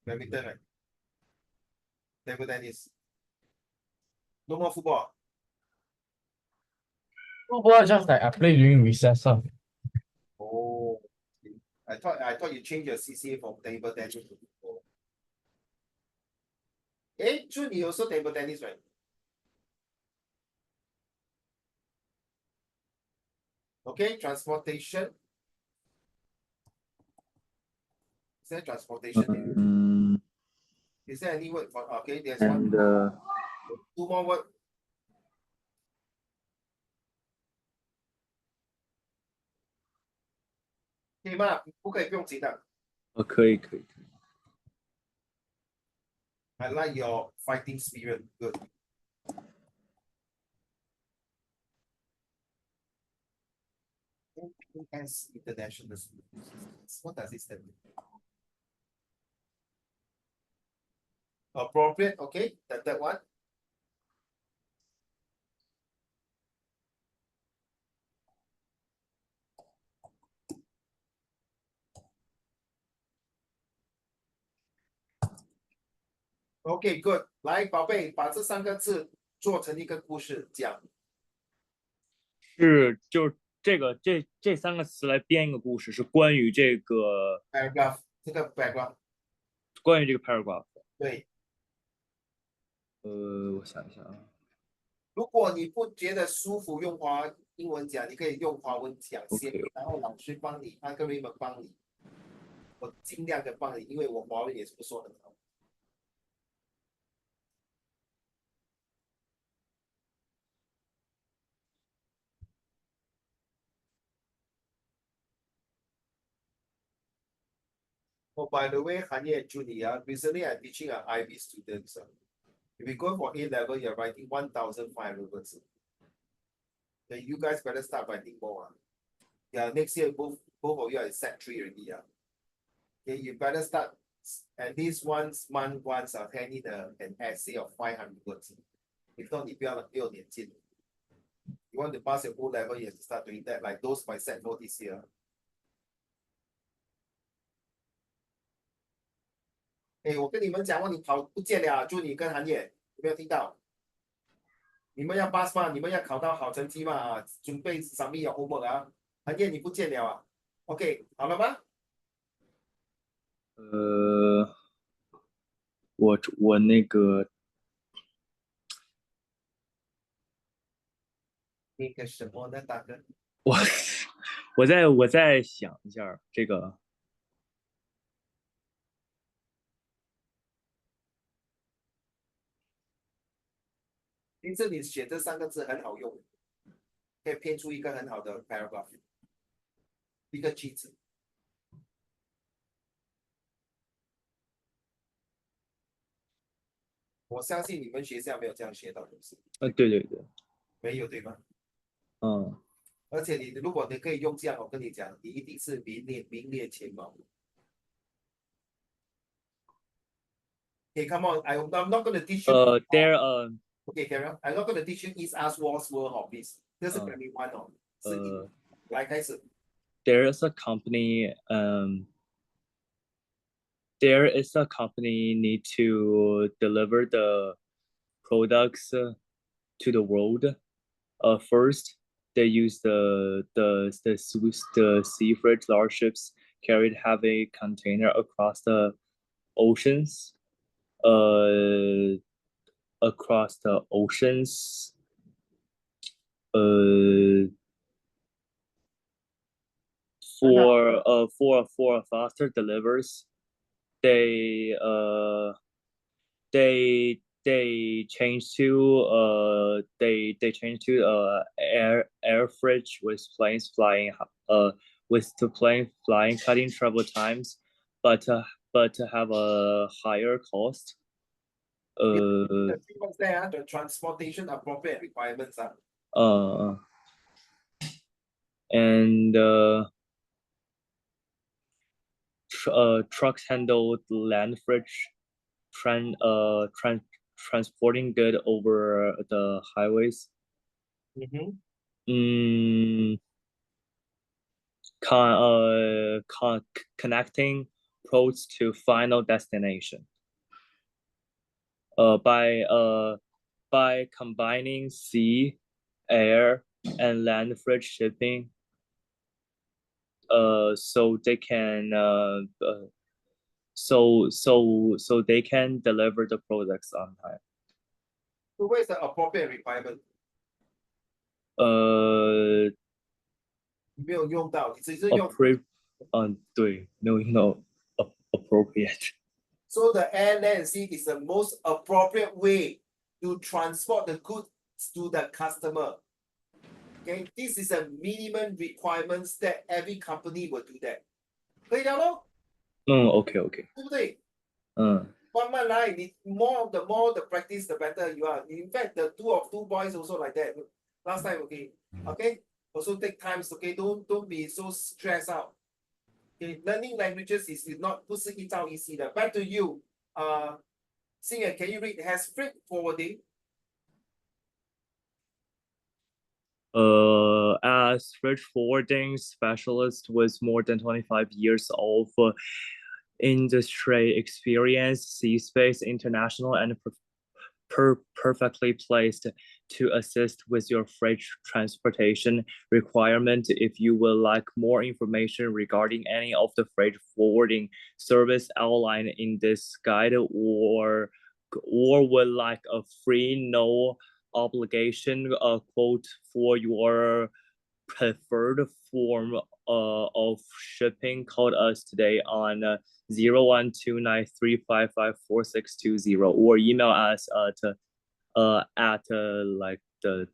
Speaker 1: Badminton, right? Table tennis. No more football.
Speaker 3: Football just like I play during recess.
Speaker 1: Oh, I thought you changed your CCA from table tennis to football. Hey, June, you also table tennis, right? Okay, transportation. Is there transportation?
Speaker 4: 嗯
Speaker 1: Is there any word for okay? There's
Speaker 4: ，and
Speaker 1: one, two more word. 可以吗？不可以不用紧的。
Speaker 4: 可以。
Speaker 1: I like your fighting spirit. Good. NPS International School. What does it stand for? Appropriate, okay. That one. Okay, good. 来，宝贝，把这三个字做成一个故事讲。
Speaker 4: 就是这三个词来编一个故事，是关于这个
Speaker 1: paragraph 这个 background
Speaker 4: 关于这个 paragraph。
Speaker 1: 对。
Speaker 4: 我想一下啊。
Speaker 1: 如果你不觉得舒服用英文讲，你可以用华文讲先
Speaker 4: OK
Speaker 1: 然后老师帮你，那个 Raymond 帮你，我尽量的帮你，因为我华文也是不说很好。Oh, by the way, Hani and Julie, recently I'm teaching an IB students. If you go for A level, you're writing 1,500 words. Then you guys better start writing more. Yeah, next year both of you are in Sec 3 already. Okay, you better start at least once hand in an essay of 500 words. If not, 你不要6年进。You want to pass your O level, you have to start doing that, like those by Sec 4 this year. 哎，我跟你们讲话，你跑不见了，祝你跟韩野，有没有听到？你们要 pass 嘛，你们要考到好成绩嘛，准备 submit your homework 啊。韩野你不见了啊 ？OK， 好了吗？
Speaker 4: 我那个
Speaker 1: 那个什么呢，大哥？
Speaker 4: 我再想一下这个。
Speaker 1: 其实你写这三个字很好用，可以编出一个很好的 paragraph， 一个句子。我相信你们学校没有这样学到东西。
Speaker 4: 对。
Speaker 1: 没有对吗？
Speaker 4: 嗯。
Speaker 1: 而且如果你可以用这样，我跟你讲，你一定是名列前茅。Okay, come on. I'm not going to teach you. Okay, carry on. I'm not going to teach you East Us Wars World of Peace. 这是 Primary One 哦。来开始。
Speaker 4: There is a company. There is a company need to deliver the products to the world. First, they use the sea freight large ships carried heavy container across the oceans. across the oceans. For faster deliveries, they changed to air fridge with planes flying cutting travel times, but to have a higher cost.
Speaker 1: The three ones there, the transportation appropriate requirements.
Speaker 4: And trucks handled land fridge, transporting good over the highways. Connecting ports to final destination. By combining sea, air, and land freight shipping, so they can they can deliver the products on time.
Speaker 1: So where's the appropriate requirement? 没有用到，你只是用。
Speaker 4: 对，没有用到 appropriate.
Speaker 1: So the air, land, and sea is the most appropriate way to transport the goods to the customer. Okay, this is a minimum requirements that every company will do that. 可以了咯？
Speaker 4: OK，
Speaker 1: 对不对？ 慢慢来，你 more the practice, the better you are. In fact, the two boys also like that. Last time, okay. Also take times, okay. Don't be so stressed out. Okay, learning languages is not 不是一朝一夕的。Back to you, Singer, can you read? Has freight forwarding?
Speaker 4: As freight forwarding specialist with more than 25 years of industry experience, Seaspace International and perfectly placed to assist with your freight transportation requirement. If you would like more information regarding any of the freight forwarding service outlined in this guide, or would like a free no obligation quote for your preferred form of shipping, call us today on 0129355460 or email us at like the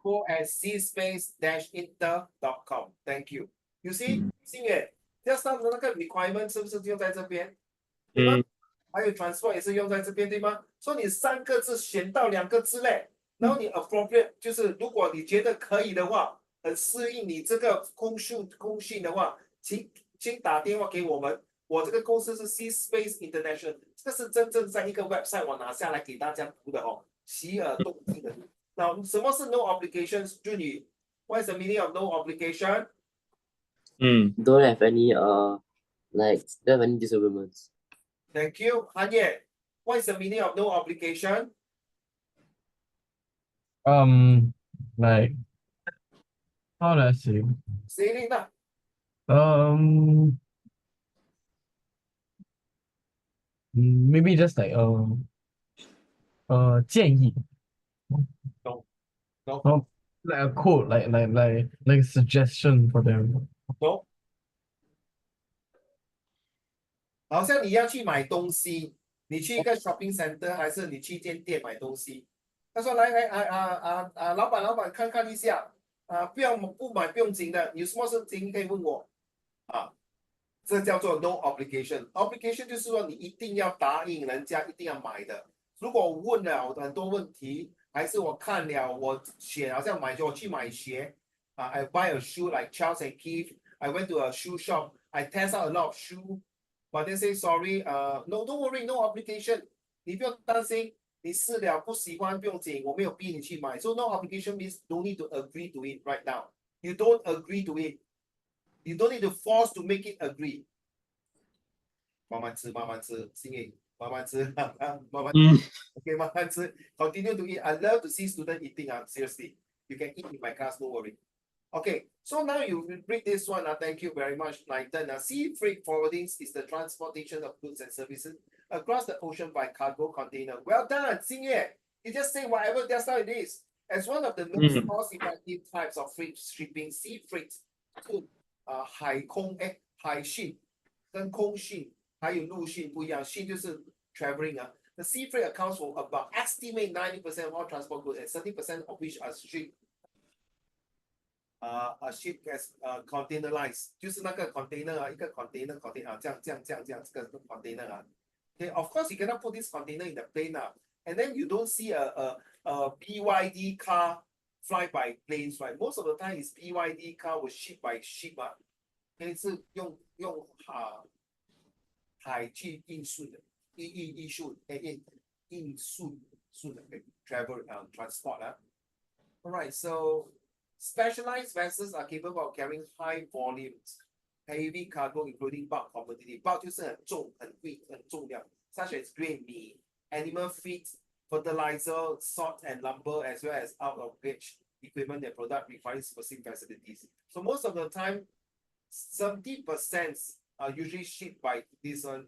Speaker 1: Go at seaspace-inter.com. Thank you. You see, 星野 just now 的那个 requirement 是不是用在这边？对吗？还有 transport 也是用在这边，对吗？所以你3个字选到2个字嘞，然后你 appropriate 就是如果你觉得可以的话，很适应你这个通讯的话，请打电话给我们。我这个公司是 Seaspace International， 这个是真正在一个 website 我拿下来给大家读的哦，洗耳动听的。那什么是 no obligations？ 就你 ，what is the meaning of no obligation？
Speaker 2: Don't have any like don't have any disagreements.
Speaker 1: Thank you, Han Ye. What is the meaning of no obligation?
Speaker 3: Like, how do I say?
Speaker 1: Say it now.
Speaker 3: Maybe just like 建议。
Speaker 1: No.
Speaker 3: Like a quote, like a suggestion for them.
Speaker 1: No. 好像你要去买东西，你去一个 shopping center 还是你去一间店买东西？他说来老板看看一下，不买不用紧的，有什么事情可以问我啊。这叫做 no obligation。obligation 就是说你一定要答应人家，一定要买的。如果我问了很多问题，还是我看了我选，好像我去买鞋I buy a shoe like Charles and Keith. I went to a shoe shop. I test out a lot of shoe, but they say sorry. No, don't worry, no obligation. 你不用担心，你试了不喜欢不用紧，我没有逼你去买。So no obligation means don't need to agree to it right now. You don't agree to it. You don't need to force to make it agree. 慢慢吃，心意，慢慢吃，慢慢。Okay, 慢慢吃。Continue to eat. I love to see students eating. Seriously, you can eat in my class, no worry. Okay, so now you read this one. Thank you very much, Nathan. Sea freight forwarding is the transportation of goods and services across the ocean by cargo container. Well done, Xingye. You just say whatever that's how it is. As one of the most cost-effective types of freight shipping, sea freight 是海空海运跟空运还有陆运不一样，运就是 traveling 啊。The sea freight accounts for about estimate 90% of all transport goods and 30% of which are shipped ship as containerized， 就是那个 container 啊，一个 container 啊，这样这个 container 啊。Okay, of course you cannot put this container in the plane and then you don't see a BYD car fly by planes, right? Most of the time is BYD car was shipped by ship 是用海去运输的，运输的 travel transport Alright, so specialized vessels are capable of carrying high volumes, heavy cargo, including bulk commodity. Bulk 就是很重、很贵、很重量 ，such as grain, meat, animal feed, fertilizer, salt and lumber, as well as out of which equipment and product requiring specific facilities. So most of the time, 70% are usually shipped by this one,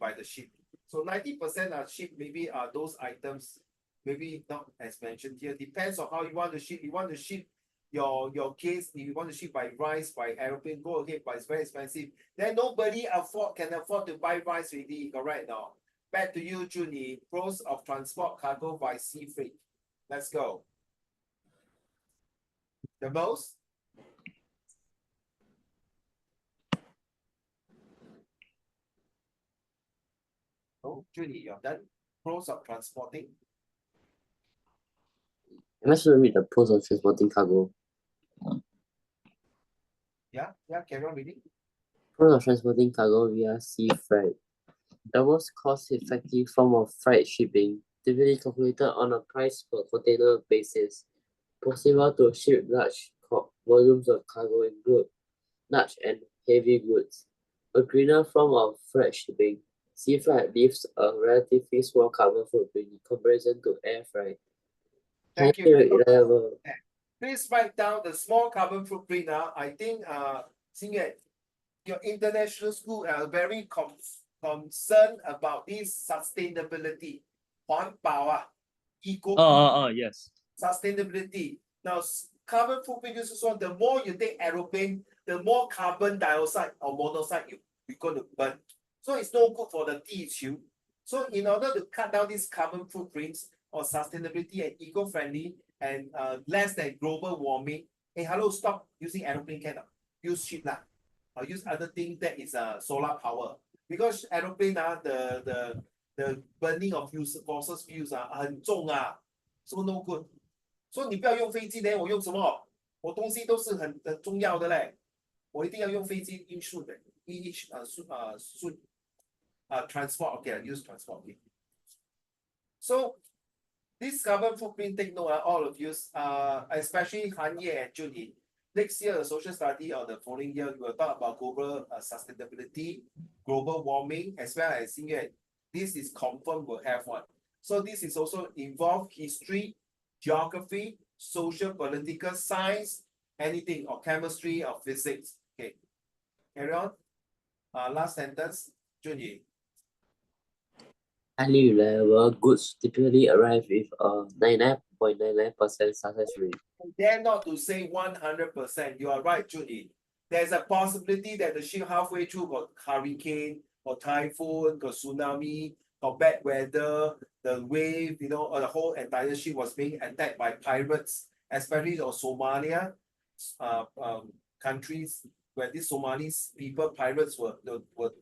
Speaker 1: by the ship. So 90% are shipped, maybe are those items, maybe not as mentioned here. Depends on how you want to ship. You want to ship your case, if you want to ship by rice, by aeroplane, go ahead, but it's very expensive. Then nobody can afford to buy rice really, correct now. Back to you, Junie. Pros of transport cargo by sea freight. Let's go. The most? Oh, Junie, you're done. Pros of transporting.
Speaker 2: Am I supposed to read the pros of transporting cargo?
Speaker 1: Yeah, carry on reading.
Speaker 2: Pros of transporting cargo via sea freight. The most cost-effective form of freight shipping, typically calculated on a price per container basis. Possible to ship large volumes of cargo include large and heavy goods. A greener form of freight shipping, sea freight leaves a relatively small carbon footprint in comparison to air freight.
Speaker 1: Thank you.
Speaker 2: Highly reliable.
Speaker 1: Please write down the small carbon footprint now. I think, Xingye, your international school are very concerned about this sustainability. 环保啊
Speaker 4: yes.
Speaker 1: Sustainability. Now, carbon footprint 就是说 the more you take aeroplane, the more carbon dioxide or monoxide you're going to burn. So it's no good for the 地球. So in order to cut down these carbon footprints or sustainability and eco-friendly and less than global warming, hey, hello, stop using aeroplane cannot. Use ship lah. Or use other thing that is solar power. Because aeroplane the burning of fossil fuels 很重 so no good. So 你不要用飞机呢，我用什么？我东西都是很重要的嘞，我一定要用飞机运输的，transport. Okay, I use transport. Okay. So this carbon footprint, take note, all of you, especially Hanye and Junie. Next year, a social study or the following year, we will talk about global sustainability, global warming, as well as Xingye. This is confirmed will have one. So this is also involve history, geography, social, political science, anything, or chemistry or physics. Okay. Carry on. Last sentence, Junie.
Speaker 2: Highly reliable goods typically arrive with a 99.99% success rate.
Speaker 1: I dare not to say 100%. You are right, Judy. There's a possibility that the ship halfway through got hurricane, or typhoon, got tsunami, got bad weather, the wave, or the whole entire ship was being attacked by pirates, especially the Somalia countries where these Somalis people, pirates will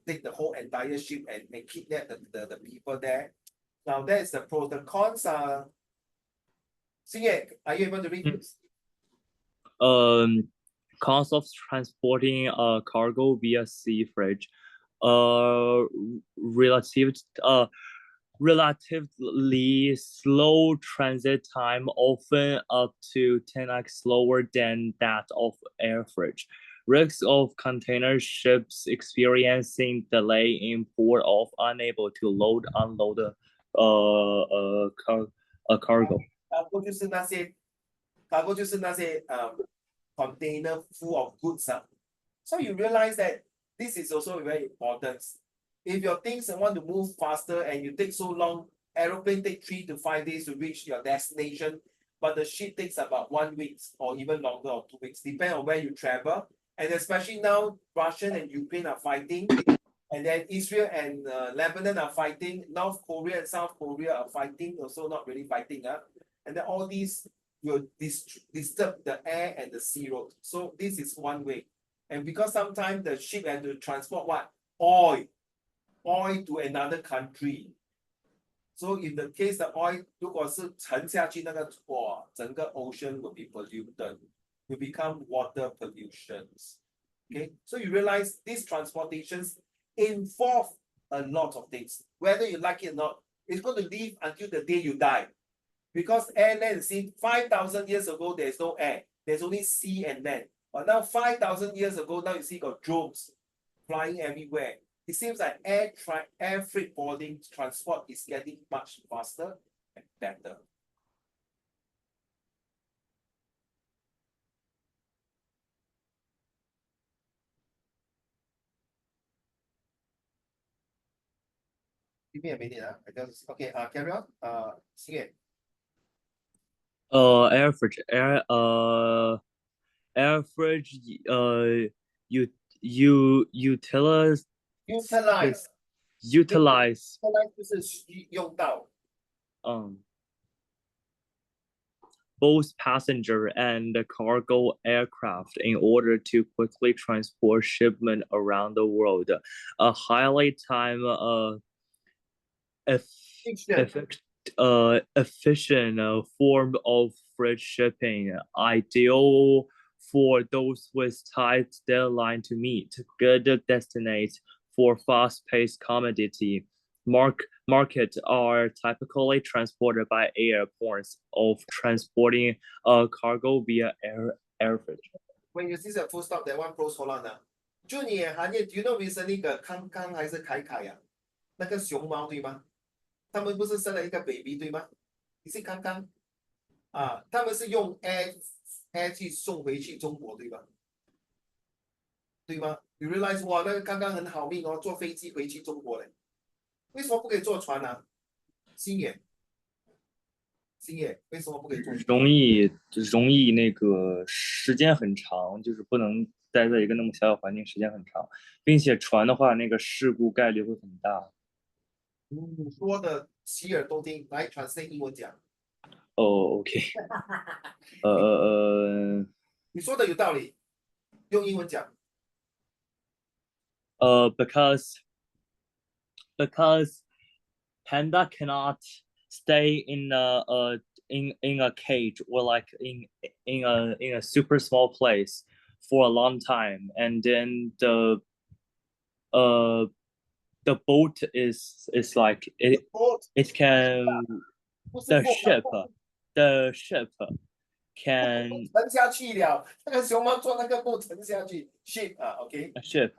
Speaker 1: take the whole entire ship and kidnap the people there. Now that is the pros. The cons are. Xingye, are you able to read this?
Speaker 4: Cost of transporting cargo via sea freight. Relatively slow transit time, often up to 10x slower than that of air freight. Risks of container ships experiencing delay in port of unable to unload cargo.
Speaker 1: Cargo 就是那些 container full of goods. So you realize that this is also very important. if your things want to move faster and you take so long, aeroplane take 3 to 5 days to reach your destination, but the ship takes about 1 week or even longer or 2 weeks, depending on where you travel. And especially now, Russia and Ukraine are fighting, and then Israel and Lebanon are fighting. North Korea and South Korea are fighting, also not really fighting. And then all these will disturb the air and the sea road. So this is one way. And because sometimes the ship has to transport what? Oil to another country. So in the case the oil 如果是沉下去那个哇，整个 ocean will be polluted, will become water pollutions. Okay, so you realize these transportations involve a lot of things. Whether you like it or not, it's going to live until the day you die. Because air, land, and sea, 5,000 years ago, there's no air. There's only sea and land. But now 5,000 years ago, now you see got drones flying everywhere. It seems like air freight forwarding transport is getting much faster and better. Give me a minute. I just okay. Carry on. Sing it.
Speaker 4: Average utilize
Speaker 1: 就是用到
Speaker 4: both passenger and cargo aircraft in order to quickly transport shipment around the world. A highly time efficient form of freight shipping, ideal for those with tight deadline to meet, good destination for fast-paced commodity. Markets are typically transported by airports of transporting cargo via air freight.
Speaker 1: When you see the full stop, that one pros hold on. Junior, do you know recently 个康康还是凯凯啊？那个熊猫对吗？他们不是生了一个 baby 对吗？你是康康啊？他们是用 air 去送回去中国对吧？对吗？ You realize 哇，那个康康很好命哦，坐飞机回去中国嘞。为什么不可以坐船啊？星野，为什么不可以坐船？
Speaker 4: 容易那个时间很长，就是不能待在一个那么小的环境时间很长，并且船的话，那个事故概率会很大。
Speaker 1: 说的洗耳恭听，来 translate 英文讲。
Speaker 4: 哦，OK，
Speaker 1: 你说的有道理，用英文讲。
Speaker 4: Because panda cannot stay in a cage or like in a super small place for a long time, and then the boat is like it can the ship can
Speaker 1: 沉下去了，那个熊猫坐那个布沉下去 ，ship 啊 ，OK。a
Speaker 4: ship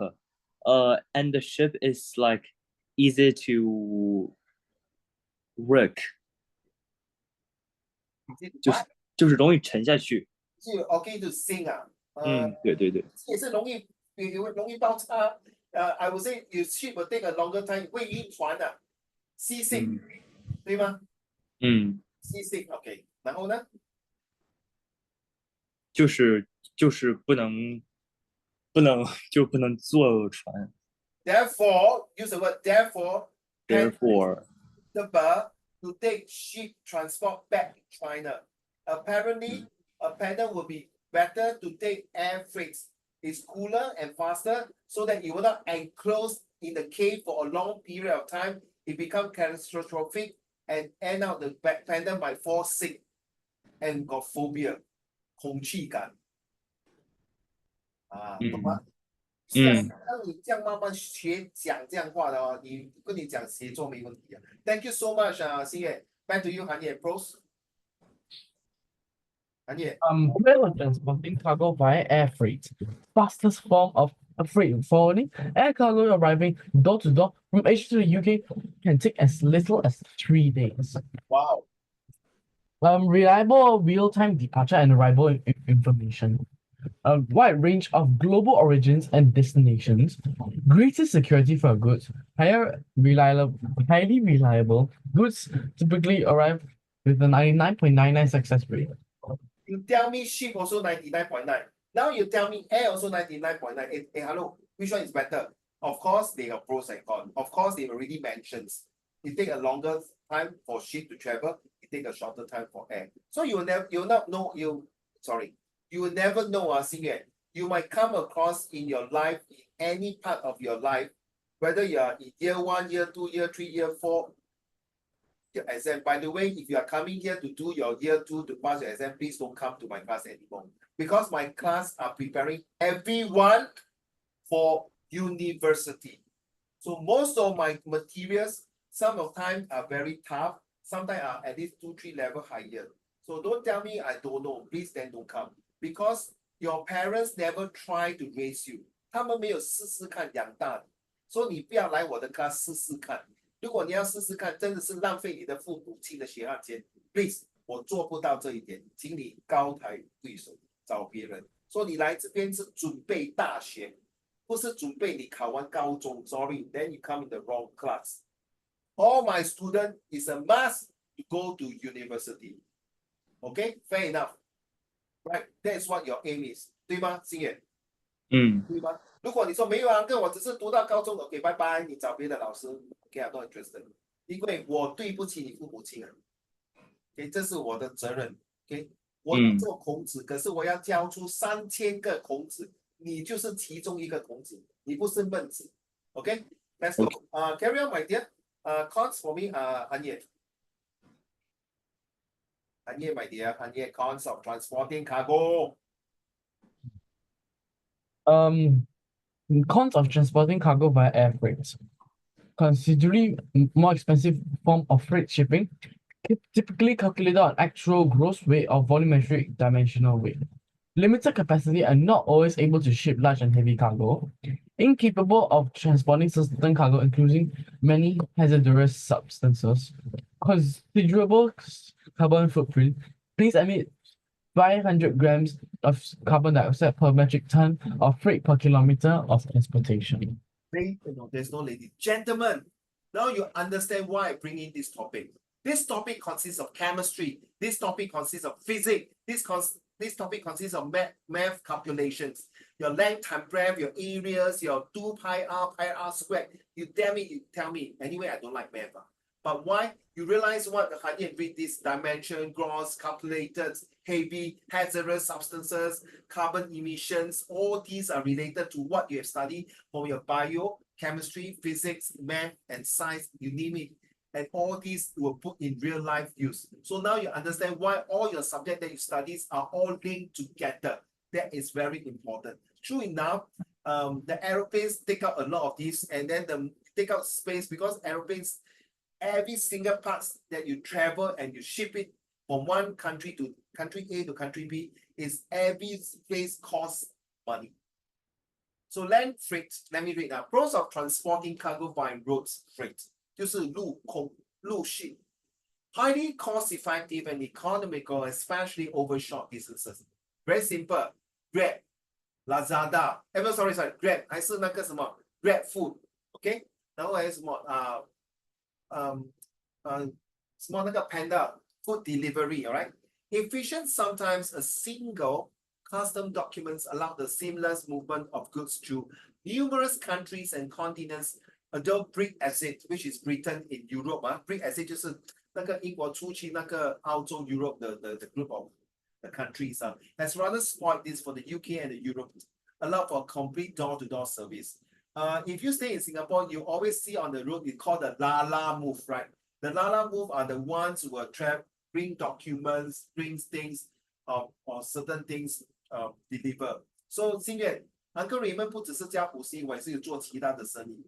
Speaker 4: and the ship is like easy to wreck， 就是容易沉下去。
Speaker 1: 是 OK to sink 啊。
Speaker 4: 对。
Speaker 1: 也是容易爆炸。I would say you ship will take a longer time， 会晕船的，sea sink，对吗？sea sink OK， 然后呢？
Speaker 4: 就是不能坐船。
Speaker 1: Therefore, use the word therefore. To take ship transport back to China. Apparently, a pattern would be better to take air freights. It's cooler and faster, so that you will not enclose in the cave for a long period of time. It becomes catastrophic and end up the pattern might fall sick and got phobia. 空气感啊，懂吗？当你这样慢慢学讲这样话的哦，你跟你讲写作没问题啊。Thank you so much 啊，星野。Back to you， 韩野 Pros。韩野。
Speaker 3: Rail transporting cargo via air freight, fastest form of freight forwarding. Air cargo arriving door to door from Asia to the UK can take as little as 3 days.
Speaker 1: Wow.
Speaker 3: Reliable real-time departure and arrival information. a wide range of global origins and destinations, greater security for goods, highly reliable goods typically arrive with a 99.99 success rate.
Speaker 1: You tell me ship also 99.9. Now you tell me air also 99.9. Hey, hello, which one is better? Of course, they are pros and cons. Of course, they already mentioned it take a longer time for ship to travel, it take a shorter time for air. So you will never Xingyue, you might come across in your life, in any part of your life, whether you are in year 1, year 2, year 3, year 4, your exam. By the way, if you are coming here to do your year 2 to pass your exam, please don't come to my class anymore. Because my class are preparing everyone for university. So most of my materials, some of time are very tough, sometimes are at least 2-3 level higher. So don't tell me I don't know, please then don't come. Because your parents never try to raise you. 他们没有试试看养大你。所以你不要来我的 class 试试看。如果你要试试看，真的是浪费你的父母亲的血汗钱。Please， 我做不到这一点，请你高抬贵手，找别人。说你来这边是准备大学，不是准备你考完高中。Sorry，then you come in the wrong class. All my student is a must to go to university. Okay, fair enough. Right, that's what your aim is， 对吗，星野？对吗？如果你说没有啊，跟我只是读到高中 ，OK， 拜拜，你找别的老师 ，OK，I'm not interested， 因为我对不起你父母亲啊 ，OK， 这是我的责任 ，OK， 我做孔子，可是我要教出3000个孔子，你就是其中一个孔子，你不是孟子 ，OK，Let's go， carry on my dear， cons for me， 韩烨 my dear， 韩烨 cons of transporting cargo。
Speaker 3: Cons of transporting cargo via air freight. Considerably more expensive form of freight shipping, typically calculated on actual gross weight or volumetric dimensional weight. Limited capacity and not always able to ship large and heavy cargo. Incapable of transporting certain cargo, including many hazardous substances. Considerable carbon footprint. Please emit 500 grams of carbon dioxide per metric ton of freight per kilometer of transportation.
Speaker 1: There's no lady. Gentlemen, now you understand why I bring in this topic. This topic consists of chemistry. This topic consists of physics. This topic consists of math calculations. Your length time breadth, your areas, your 2 pi r squared. You tell me. Anyway, I don't like math. But why? You realize what the Hadian read this dimension, gross, calculated, heavy, hazardous substances, carbon emissions, all these are related to what you have studied from your bio, chemistry, physics, math, and science, you name it. And all these were put in real life use. So now you understand why all your subjects that you study are all linked together. That is very important. True enough, the aeroplanes take out a lot of these, and then take out space because aeroplanes, every single parts that you travel and you ship it from one country to country A to country B is every place costs money. So land freight, let me read now. Pros of transporting cargo by road freight. 就是陆空陆运 highly cost effective and economical, especially over short distances. Very simple. Grab, Lazada, sorry, Grab 还是那个什么 Grab Food, OK? 然后还有什么什么那个 Panda food delivery, alright? Efficient, sometimes a single custom documents allow the seamless movement of goods through numerous countries and continents. Although Brexit, which is Britain in Europe, Brexit 就是那个英国出去那个澳洲 Europe the group of the countries has rather spoiled this for the UK and the Europe, allow for complete door-to-door service. If you stay in Singapore, you always see on the road, it's called the Lala Move, right? The Lala Move are the ones who will bring documents, bring things, or certain things deliver. So 心愿 Uncle Raymond 不只是教补习，我也是有做其他的生意。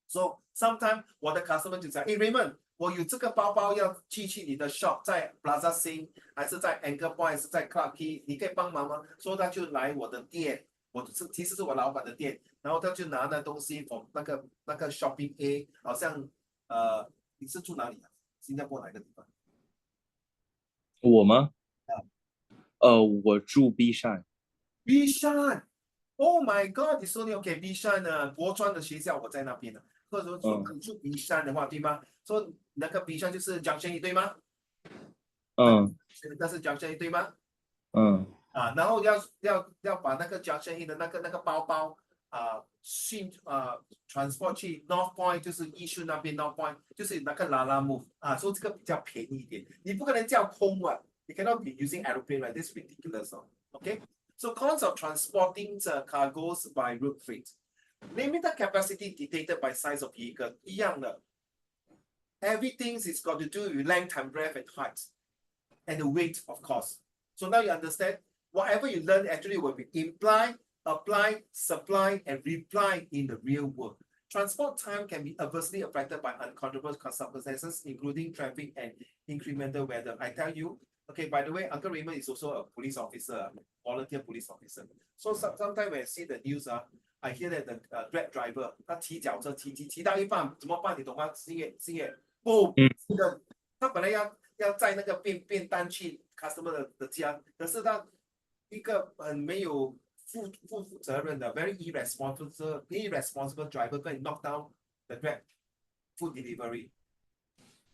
Speaker 1: So sometimes 我的 customer 就讲，Raymond， 我有这个包包要去你的 shop， 在 Plaza Sing 还是在 Anchor Point 还是在 Clarke Quay， 你可以帮忙吗？所以他就来我的店，其实是我老板的店，然后他就拿那东西 from 那个 shopping A， 好像你是住哪里啊？新加坡哪个地方？
Speaker 4: 我吗？我住 B 站。
Speaker 1: Bishan。Oh my God！你说你 OK Bishan 呢？国专的学校我在那边的，或者说你住 Bishan 的话，对吗？说那个 Bishan 就是 Junction 一对吗？那是 Junction 一对吗？然后要把那个 Junction 一的那个包包transport 去 North Point，就是艺术那边 North Point，就是那个拉拉木说这个比较便宜一点，你不可能叫空啊，你 cannot be using aeroplane right? This is ridiculous. Okay. So cons of transporting the cargoes by road freight. Limited capacity dictated by size of vehicle. 一样的。Everything is got to do with length and breadth and height. And the weight, of course. So now you understand, whatever you learn actually will be imply, apply, supply, and reply in the real world. Transport time can be adversely affected by uncontrollable circumstances, including traffic and incremental weather. I tell you, okay, by the way, Uncle Raymond is also a police officer, volunteer police officer. So sometimes when I see the news, I hear that the Grab driver 他骑脚车骑到一半怎么办？你懂吗？星爷，不，他本来要载那个便当去 customer 的家，可是他一个很没有负责任的 very irresponsible driver 跟你 knock down the Grab food delivery，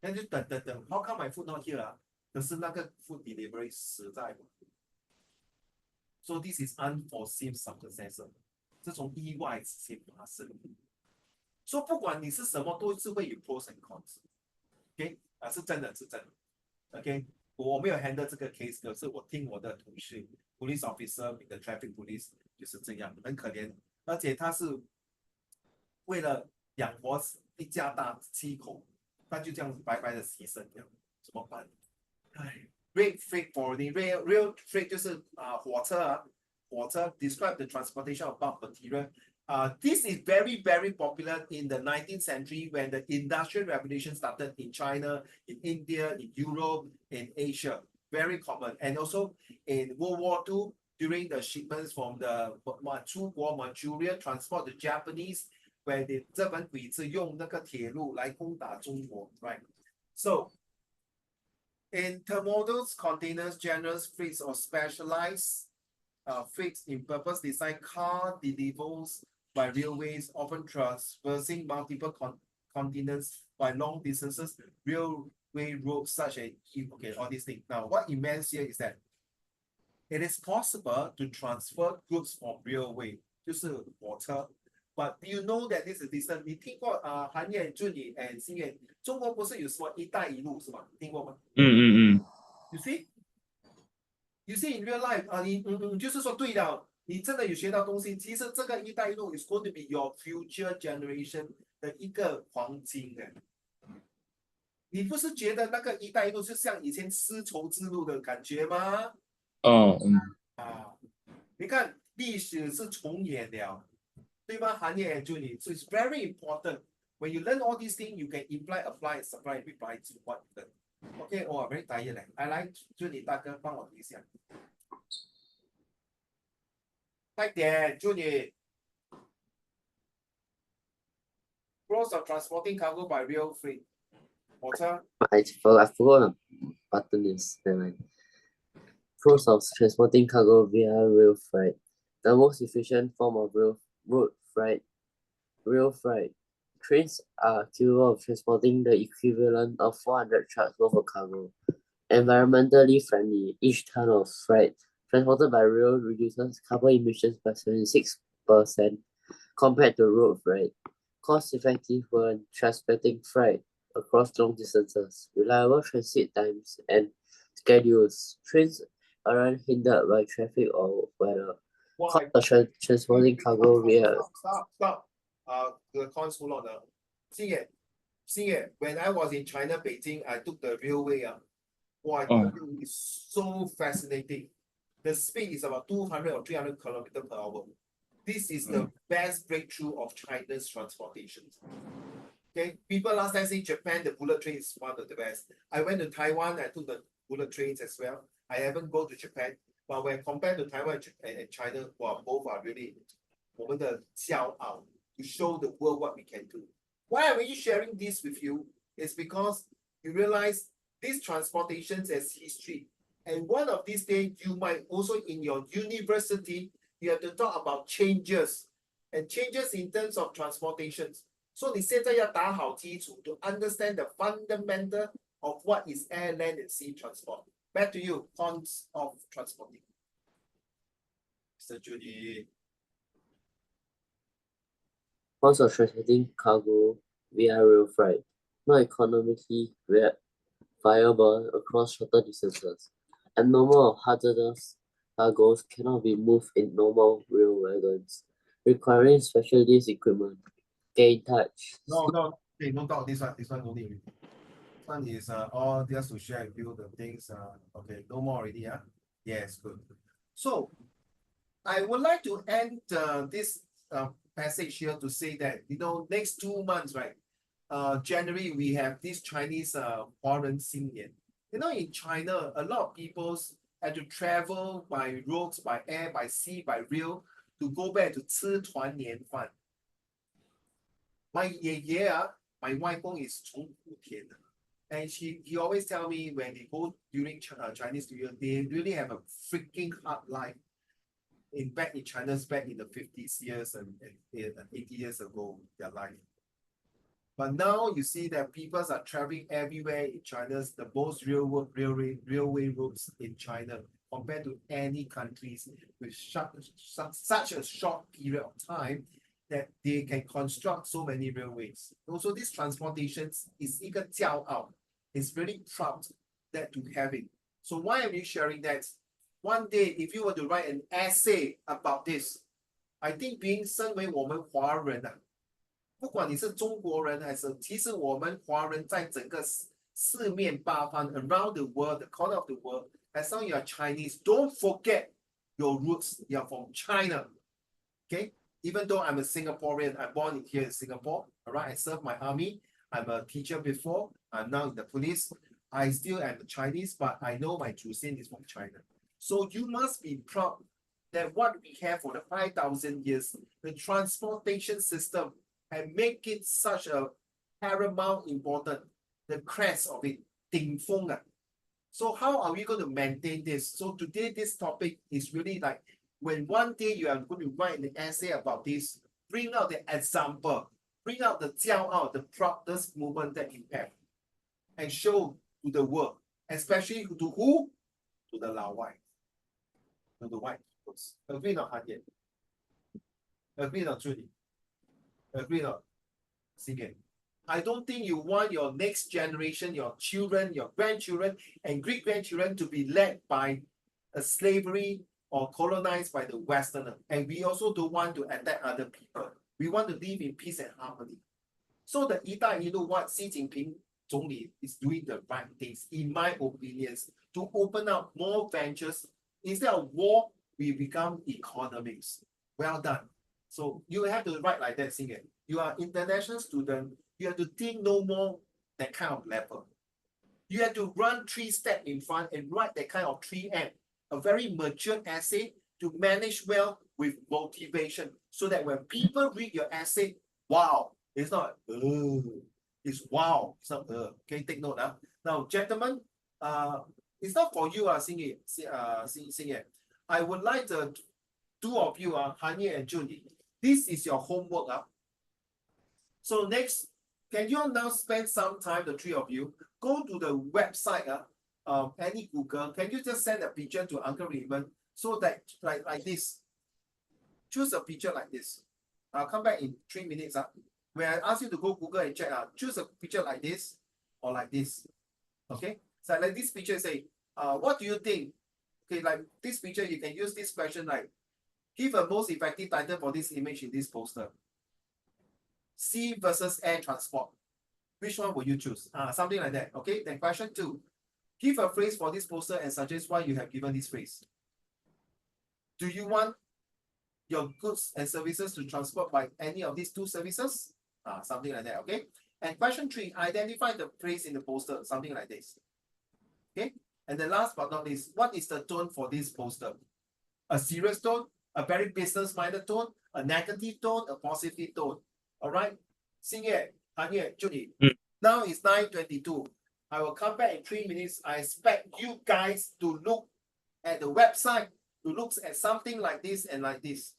Speaker 1: 那就等，how come my food not here 啊？可是那个 food delivery 死在，so this is unforeseen circumstances， 这种意外之间发生。说不管你是什么，都是会有 pros and cons，OK 是真的。OK， 我没有 handle 这个 case， 可是我听我的同事 police officer 的 traffic police 就是这样，很可怜，而且他是为了养活一家大7口，他就这样子白白的牺牲掉，怎么办？哎 ，rail freight forwarding rail freight 就是火车 describe the transportation of bulk material. This is very, very popular in the 19th century when the industrial revolution started in China, in India, in Europe, in Asia. Very common. And also in World War II, during the shipments from the 出国 Manchuria transport the Japanese, where 日本鬼子用那个铁路来攻打中国 right? So, intermodal containers, general freights or specialized freights in purpose design car delivers by railways, often traversing multiple continents by long distances, railway roads such as okay, all these things. Now, what it means here is that it is possible to transfer goods from railway, 就是火车。But do you know that this is distance? 你听过韩燕、俊宇 and 新燕，中国不是有什么一带一路是吗？听过吗？You see? You see in real life 你就是说对了，你真的有学到东西。其实这个一带一路 is going to be your future generation 的一个黄金的。你不是觉得那个一带一路就像以前丝绸之路的感觉吗？你看历史是重演了，对吗？行业就你 ，so it's very important. When you learn all these things, you can imply, apply, supply, reply to what you learn. OK， 我 very tired 嘞，来，就你大哥帮我读一下，快点，就你。Pros of transporting cargo by rail freight. 火车。
Speaker 2: I forgot the button is never. Pros of transporting cargo via rail freight. The most efficient form of road freight. Rail freight. Trains are capable of transporting the equivalent of 400 trucks worth of cargo. Environmentally friendly. Each ton of freight transported by rail reduces carbon emissions by 76% compared to road freight. Cost effective when transporting freight across long distances. Reliable transit times and schedules. Trains aren't hindered by traffic or weather. Cost of transporting cargo via.
Speaker 1: Stop. The cons hold on. 星野 when I was in China, Beijing, I took the railway. Wow, it's so fascinating. The speed is about 200 or 300 kilometers per hour. This is the best breakthrough of China's transportation. Okay, people last time say Japan, the bullet train is one of the best. I went to Taiwan, I took the bullet trains as well. I haven't gone to Japan, but when compared to Taiwan and China, well, both are really 我们的骄傲 to show the world what we can do. Why am I sharing this with you? Is because you realize these transportations as history. And one of these days, you might also in your university you have to talk about changes and changes in terms of transportations. So 你现在要打好基础 to understand the fundamental of what is air, land, and sea transport. Back to you, cons of transporting. Mr. Judy.
Speaker 2: Cons of transporting cargo via rail freight, not economically viable across shorter distances. Abnormal or hazardous cargoes cannot be moved in normal rail wagons, requiring specialist equipment. Get in touch.
Speaker 1: No, hey, don't talk this one no need. This one is all just to share with you the things. Okay, no more already. Yes, good. So I would like to end this passage here to say that next 2 months, right? January we have this Chinese foreign Xinyan. In China, a lot of people had to travel by roads, by air, by sea, by rail to go back to 吃团年饭. My 爷爷 my 外公 is 从福田 and he always tell me when they go during Chinese New Year, they really have a freaking hard life. Back in China's back in the 50s years and 80 years ago, their life. But now you see that people are traveling everywhere in China's the most railway routes in China compared to any countries with such a short period of time that they can construct so many railways. Also, this transportation is 一个骄傲. It's very proud that to have it. So why am I sharing that? One day, if you were to write an essay about this, I think being 身为我们华人啊，不管你是中国人还是，其实我们华人在整个四面八方 around the world, the corner of the world, as long as you are Chinese, don't forget your roots. You are from China. Okay? Even though I'm a Singaporean, I'm born here in Singapore. All right, I served my army. I'm a teacher before. I'm now in the police. I still am Chinese, but I know my Jusin is from China. So you must be proud that what we have for the 5,000 years, the transportation system, and make it such a paramount important, the crest of it, 顶峰啊. So how are we going to maintain this? So today, this topic is really like, when one day you are going to write an essay about this, bring out the example, bring out the 骄傲, the proudest movement that you have, and show to the world, especially to who? To the Lao White. To the white peoples. Agree not, Han Yan? Agree not, Judy? Agree not? Sige. I don't think you want your next generation, your children, your grandchildren, and great-grandchildren to be led by a slavery or colonized by the Westerner. And we also don't want to attack other people. We want to live in peace and harmony. So the 一带一路, what Xi Jinping 总理 is doing the right things, in my opinions, to open up more ventures. Instead of war, we become economics. Well done. So you have to write like that, Xing. You are international student, you have to think no more that kind of level. You have to run 3 steps in front and write that kind of 3M, a very mature essay to manage well with motivation, so that when people read your essay, wow, it's not it's wow, it's not okay, take note. Now, gentlemen, it's not for you, Xing Ye. I would like the 2 of you, Han Ye and Judy. This is your homework. So next, can you now spend some time, the 3 of you, go to the website, any Google, can you just send a picture to Uncle Raymond so that like this, choose a picture like this. I'll come back in 3 minutes. When I ask you to go Google and check, choose a picture like this or like this. Okay, so like this picture, say, what do you think? Okay, like this picture, you can use this question like, give a most effective title for this image in this poster. Sea versus air transport. Which one will you choose? Something like that. Okay, then question 2. Give a phrase for this poster and suggest why you have given this phrase. Do you want your goods and services to transport by any of these 2 services? Something like that, okay? And question 3, identify the phrase in the poster, something like this. Okay? And the last but not least, what is the tone for this poster? A serious tone, a very business-minded tone, a negative tone, a positive tone. All right? Xing Ye, Han Ye, Judy. Now it's 9:22. I will come back in 3 minutes. I expect you guys to look at the website to look at something like this and like this.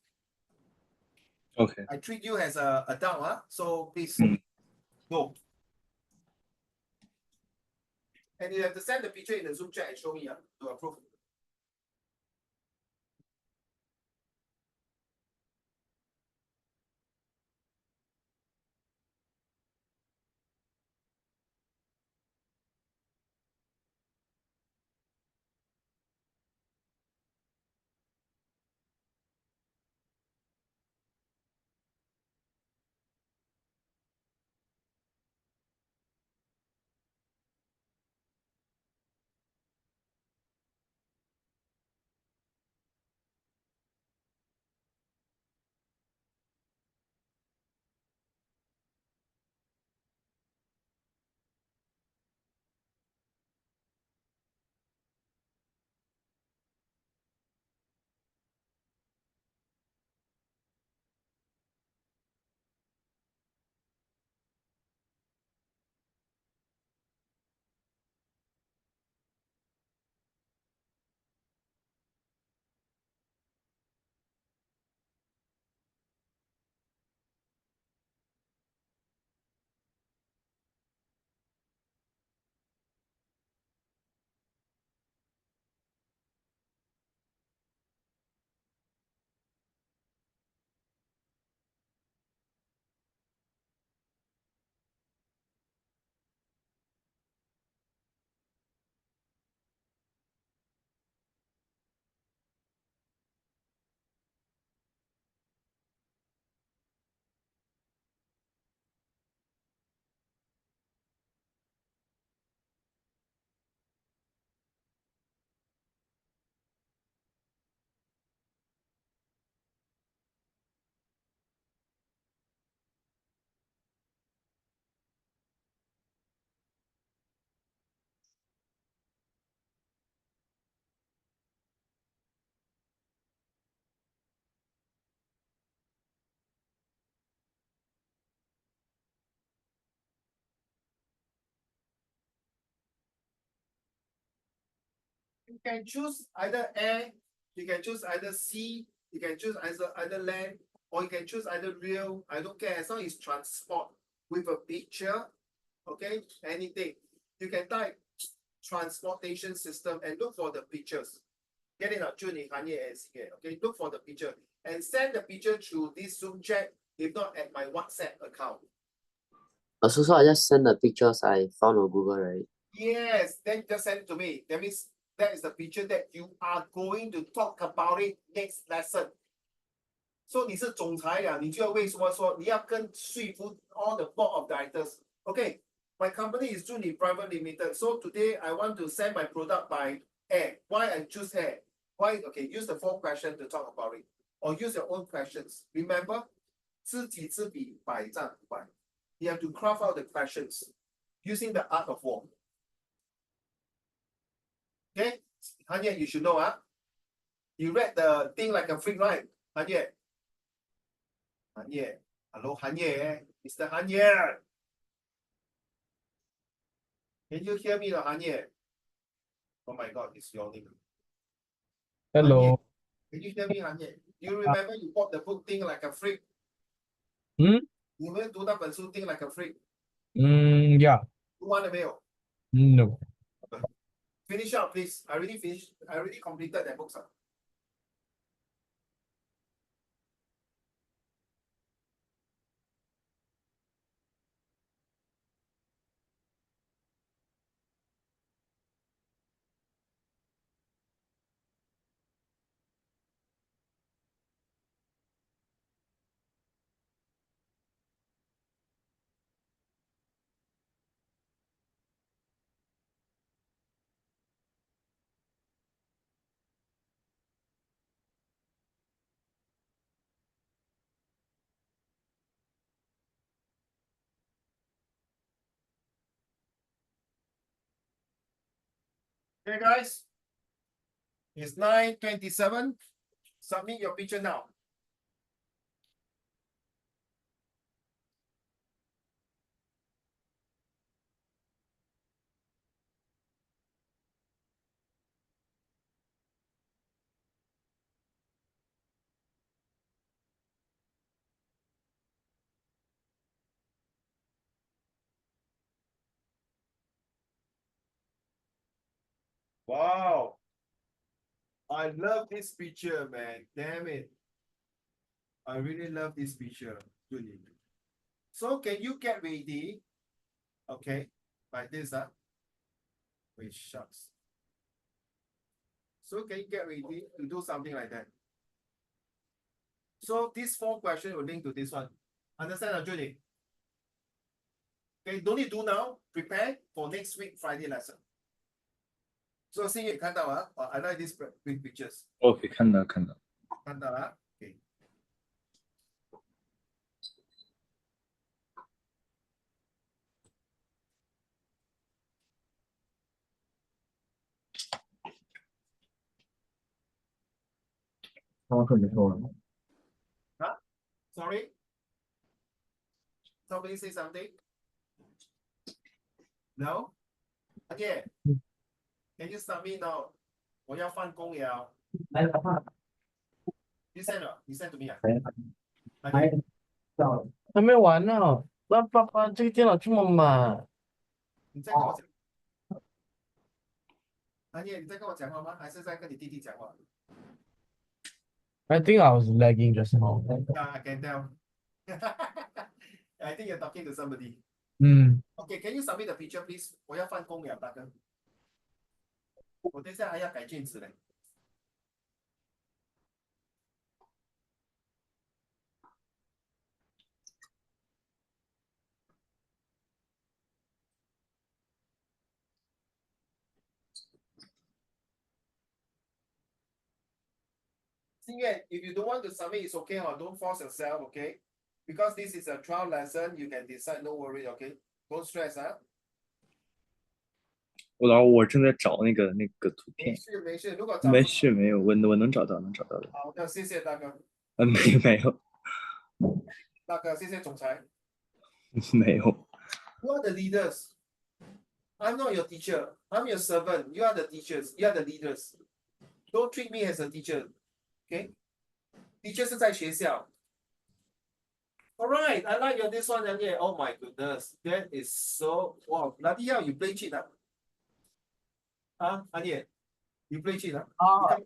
Speaker 4: Okay.
Speaker 1: I treat you as a adult, huh? So please go. And you have to send the picture in the Zoom chat and show me to approve. You can choose either air, you can choose either sea, you can choose either land, or you can choose either rail. I don't care as long as it's transport with a picture. Okay, anything. You can type transportation system and look for the pictures. Get it out, okay, look for the picture and send the picture through this Zoom chat, if not at my WhatsApp account.
Speaker 2: So I just send the pictures I found on Google, right?
Speaker 1: Yes, then just send it to me. That means that is the picture that you are going to talk about it next lesson. So 你是总裁啊，你就要为什么说你要跟说服 all the board of directors. Okay, my company is Juni Private Limited. So today I want to send my product by air. Why I choose air? Why? Okay, use the 4 questions to talk about it, or use your own questions. Remember, 知己知彼，百战不败. You have to craft out the questions using the art of war. Okay, Hanye, you should know, you read the thing like a freak, right? Hanye. Hanye. Hello, Hanye. Mr. Hanye. Can you hear me, Hanye? Oh my God, it's yawning.
Speaker 3: Hello.
Speaker 1: Can you hear me, Hanye? Do you remember you bought the book Think Like a Freak? 你有没有读那本书 Think Like a Freak?
Speaker 3: Yeah.
Speaker 1: 读完了没有
Speaker 3: No.
Speaker 1: Finish up, please. I already finished. I already completed that book, sir. Okay, guys. It's 9:27. Submit your picture now. Wow. I love this picture, man. Damn it. I really love this picture. Really. So can you get ready? Okay. Like this, huh? Wait, shucks. So can you get ready to do something like that? So these 4 questions will link to this one. Understand, Judy? Okay, don't need do now. Prepare for next week Friday lesson. So 星野看到啊，I like these big pictures.
Speaker 4: OK，看到看到。
Speaker 1: 看到啊，OK。Sorry? Somebody say something? No? Okay. Can you start me now? 我要放工了。You send 了？你 send to me 啊？
Speaker 3: 还没完呢。爸，这个电脑这么慢。
Speaker 1: 你在跟我讲？阿叶，你在跟我讲话吗？还是在跟你弟弟讲话
Speaker 3: I think I was lagging just now.
Speaker 1: Yeah, I can tell. I think you're talking to somebody.
Speaker 3: 嗯，
Speaker 1: Okay, can you submit the picture, please? 我要放工了，大哥。我等一下还要改卷子嘞。心愿 if you don't want to submit, it's okay, or don't force yourself, okay? Because this is a trial lesson, you can decide, no worry, okay? Don't stress, 啊。
Speaker 4: 我正在找那个图
Speaker 1: 没
Speaker 4: 片。
Speaker 1: 事没事，如果找
Speaker 4: 没事，没有，我能找到，能找到的。
Speaker 1: 好的，谢谢大哥。
Speaker 4: 没有，
Speaker 1: 大哥，谢谢总裁。
Speaker 4: 没有。
Speaker 1: You are the leaders. I'm not your teacher. I'm your servant. You are the teachers. You are the leaders. Don't treat me as a teacher. Okay? Teacher 是在学校。All right, I like your this one, and yeah. Oh my goodness, that is so wow. Nadia, you play cheat, huh? Nadia, you play cheat, huh?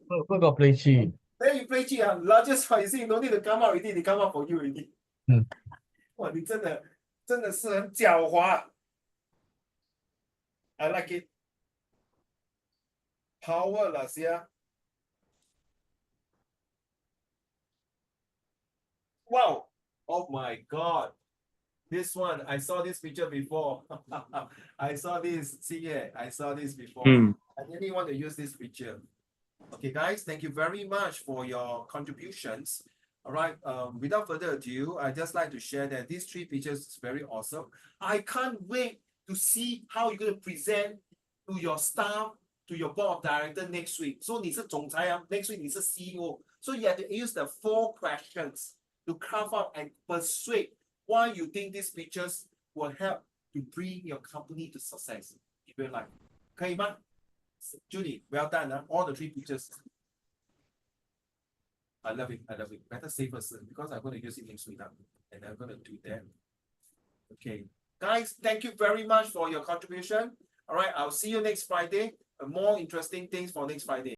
Speaker 3: 不搞 play 气。
Speaker 1: Then you play cheat, largest one, you see, no need to come out already, they come out for you already. 哇，你真的是很狡猾。I like it. Power 了些。Wow. Oh my God. This one, I saw this picture before. I saw this. See here, I saw this before. I really want to use this picture. Okay, guys, thank you very much for your contributions. All right, without further ado, I just like to share that these 3 pictures is very awesome. I can't wait to see how you're going to present to your staff, to your board of director next week. So 你是总裁啊 next week 你是 CEO. So you have to use the 4 questions to carve out and persuade why you think these pictures will help to bring your company to success. If you like. 可以吗 Judy, well done. All the 3 pictures. I love it. I love it. Better say first because I'm going to use it next week and I'm going to do that. Okay. Guys, thank you very much for your contribution. All right. I'll see you next Friday. More interesting things for next Friday.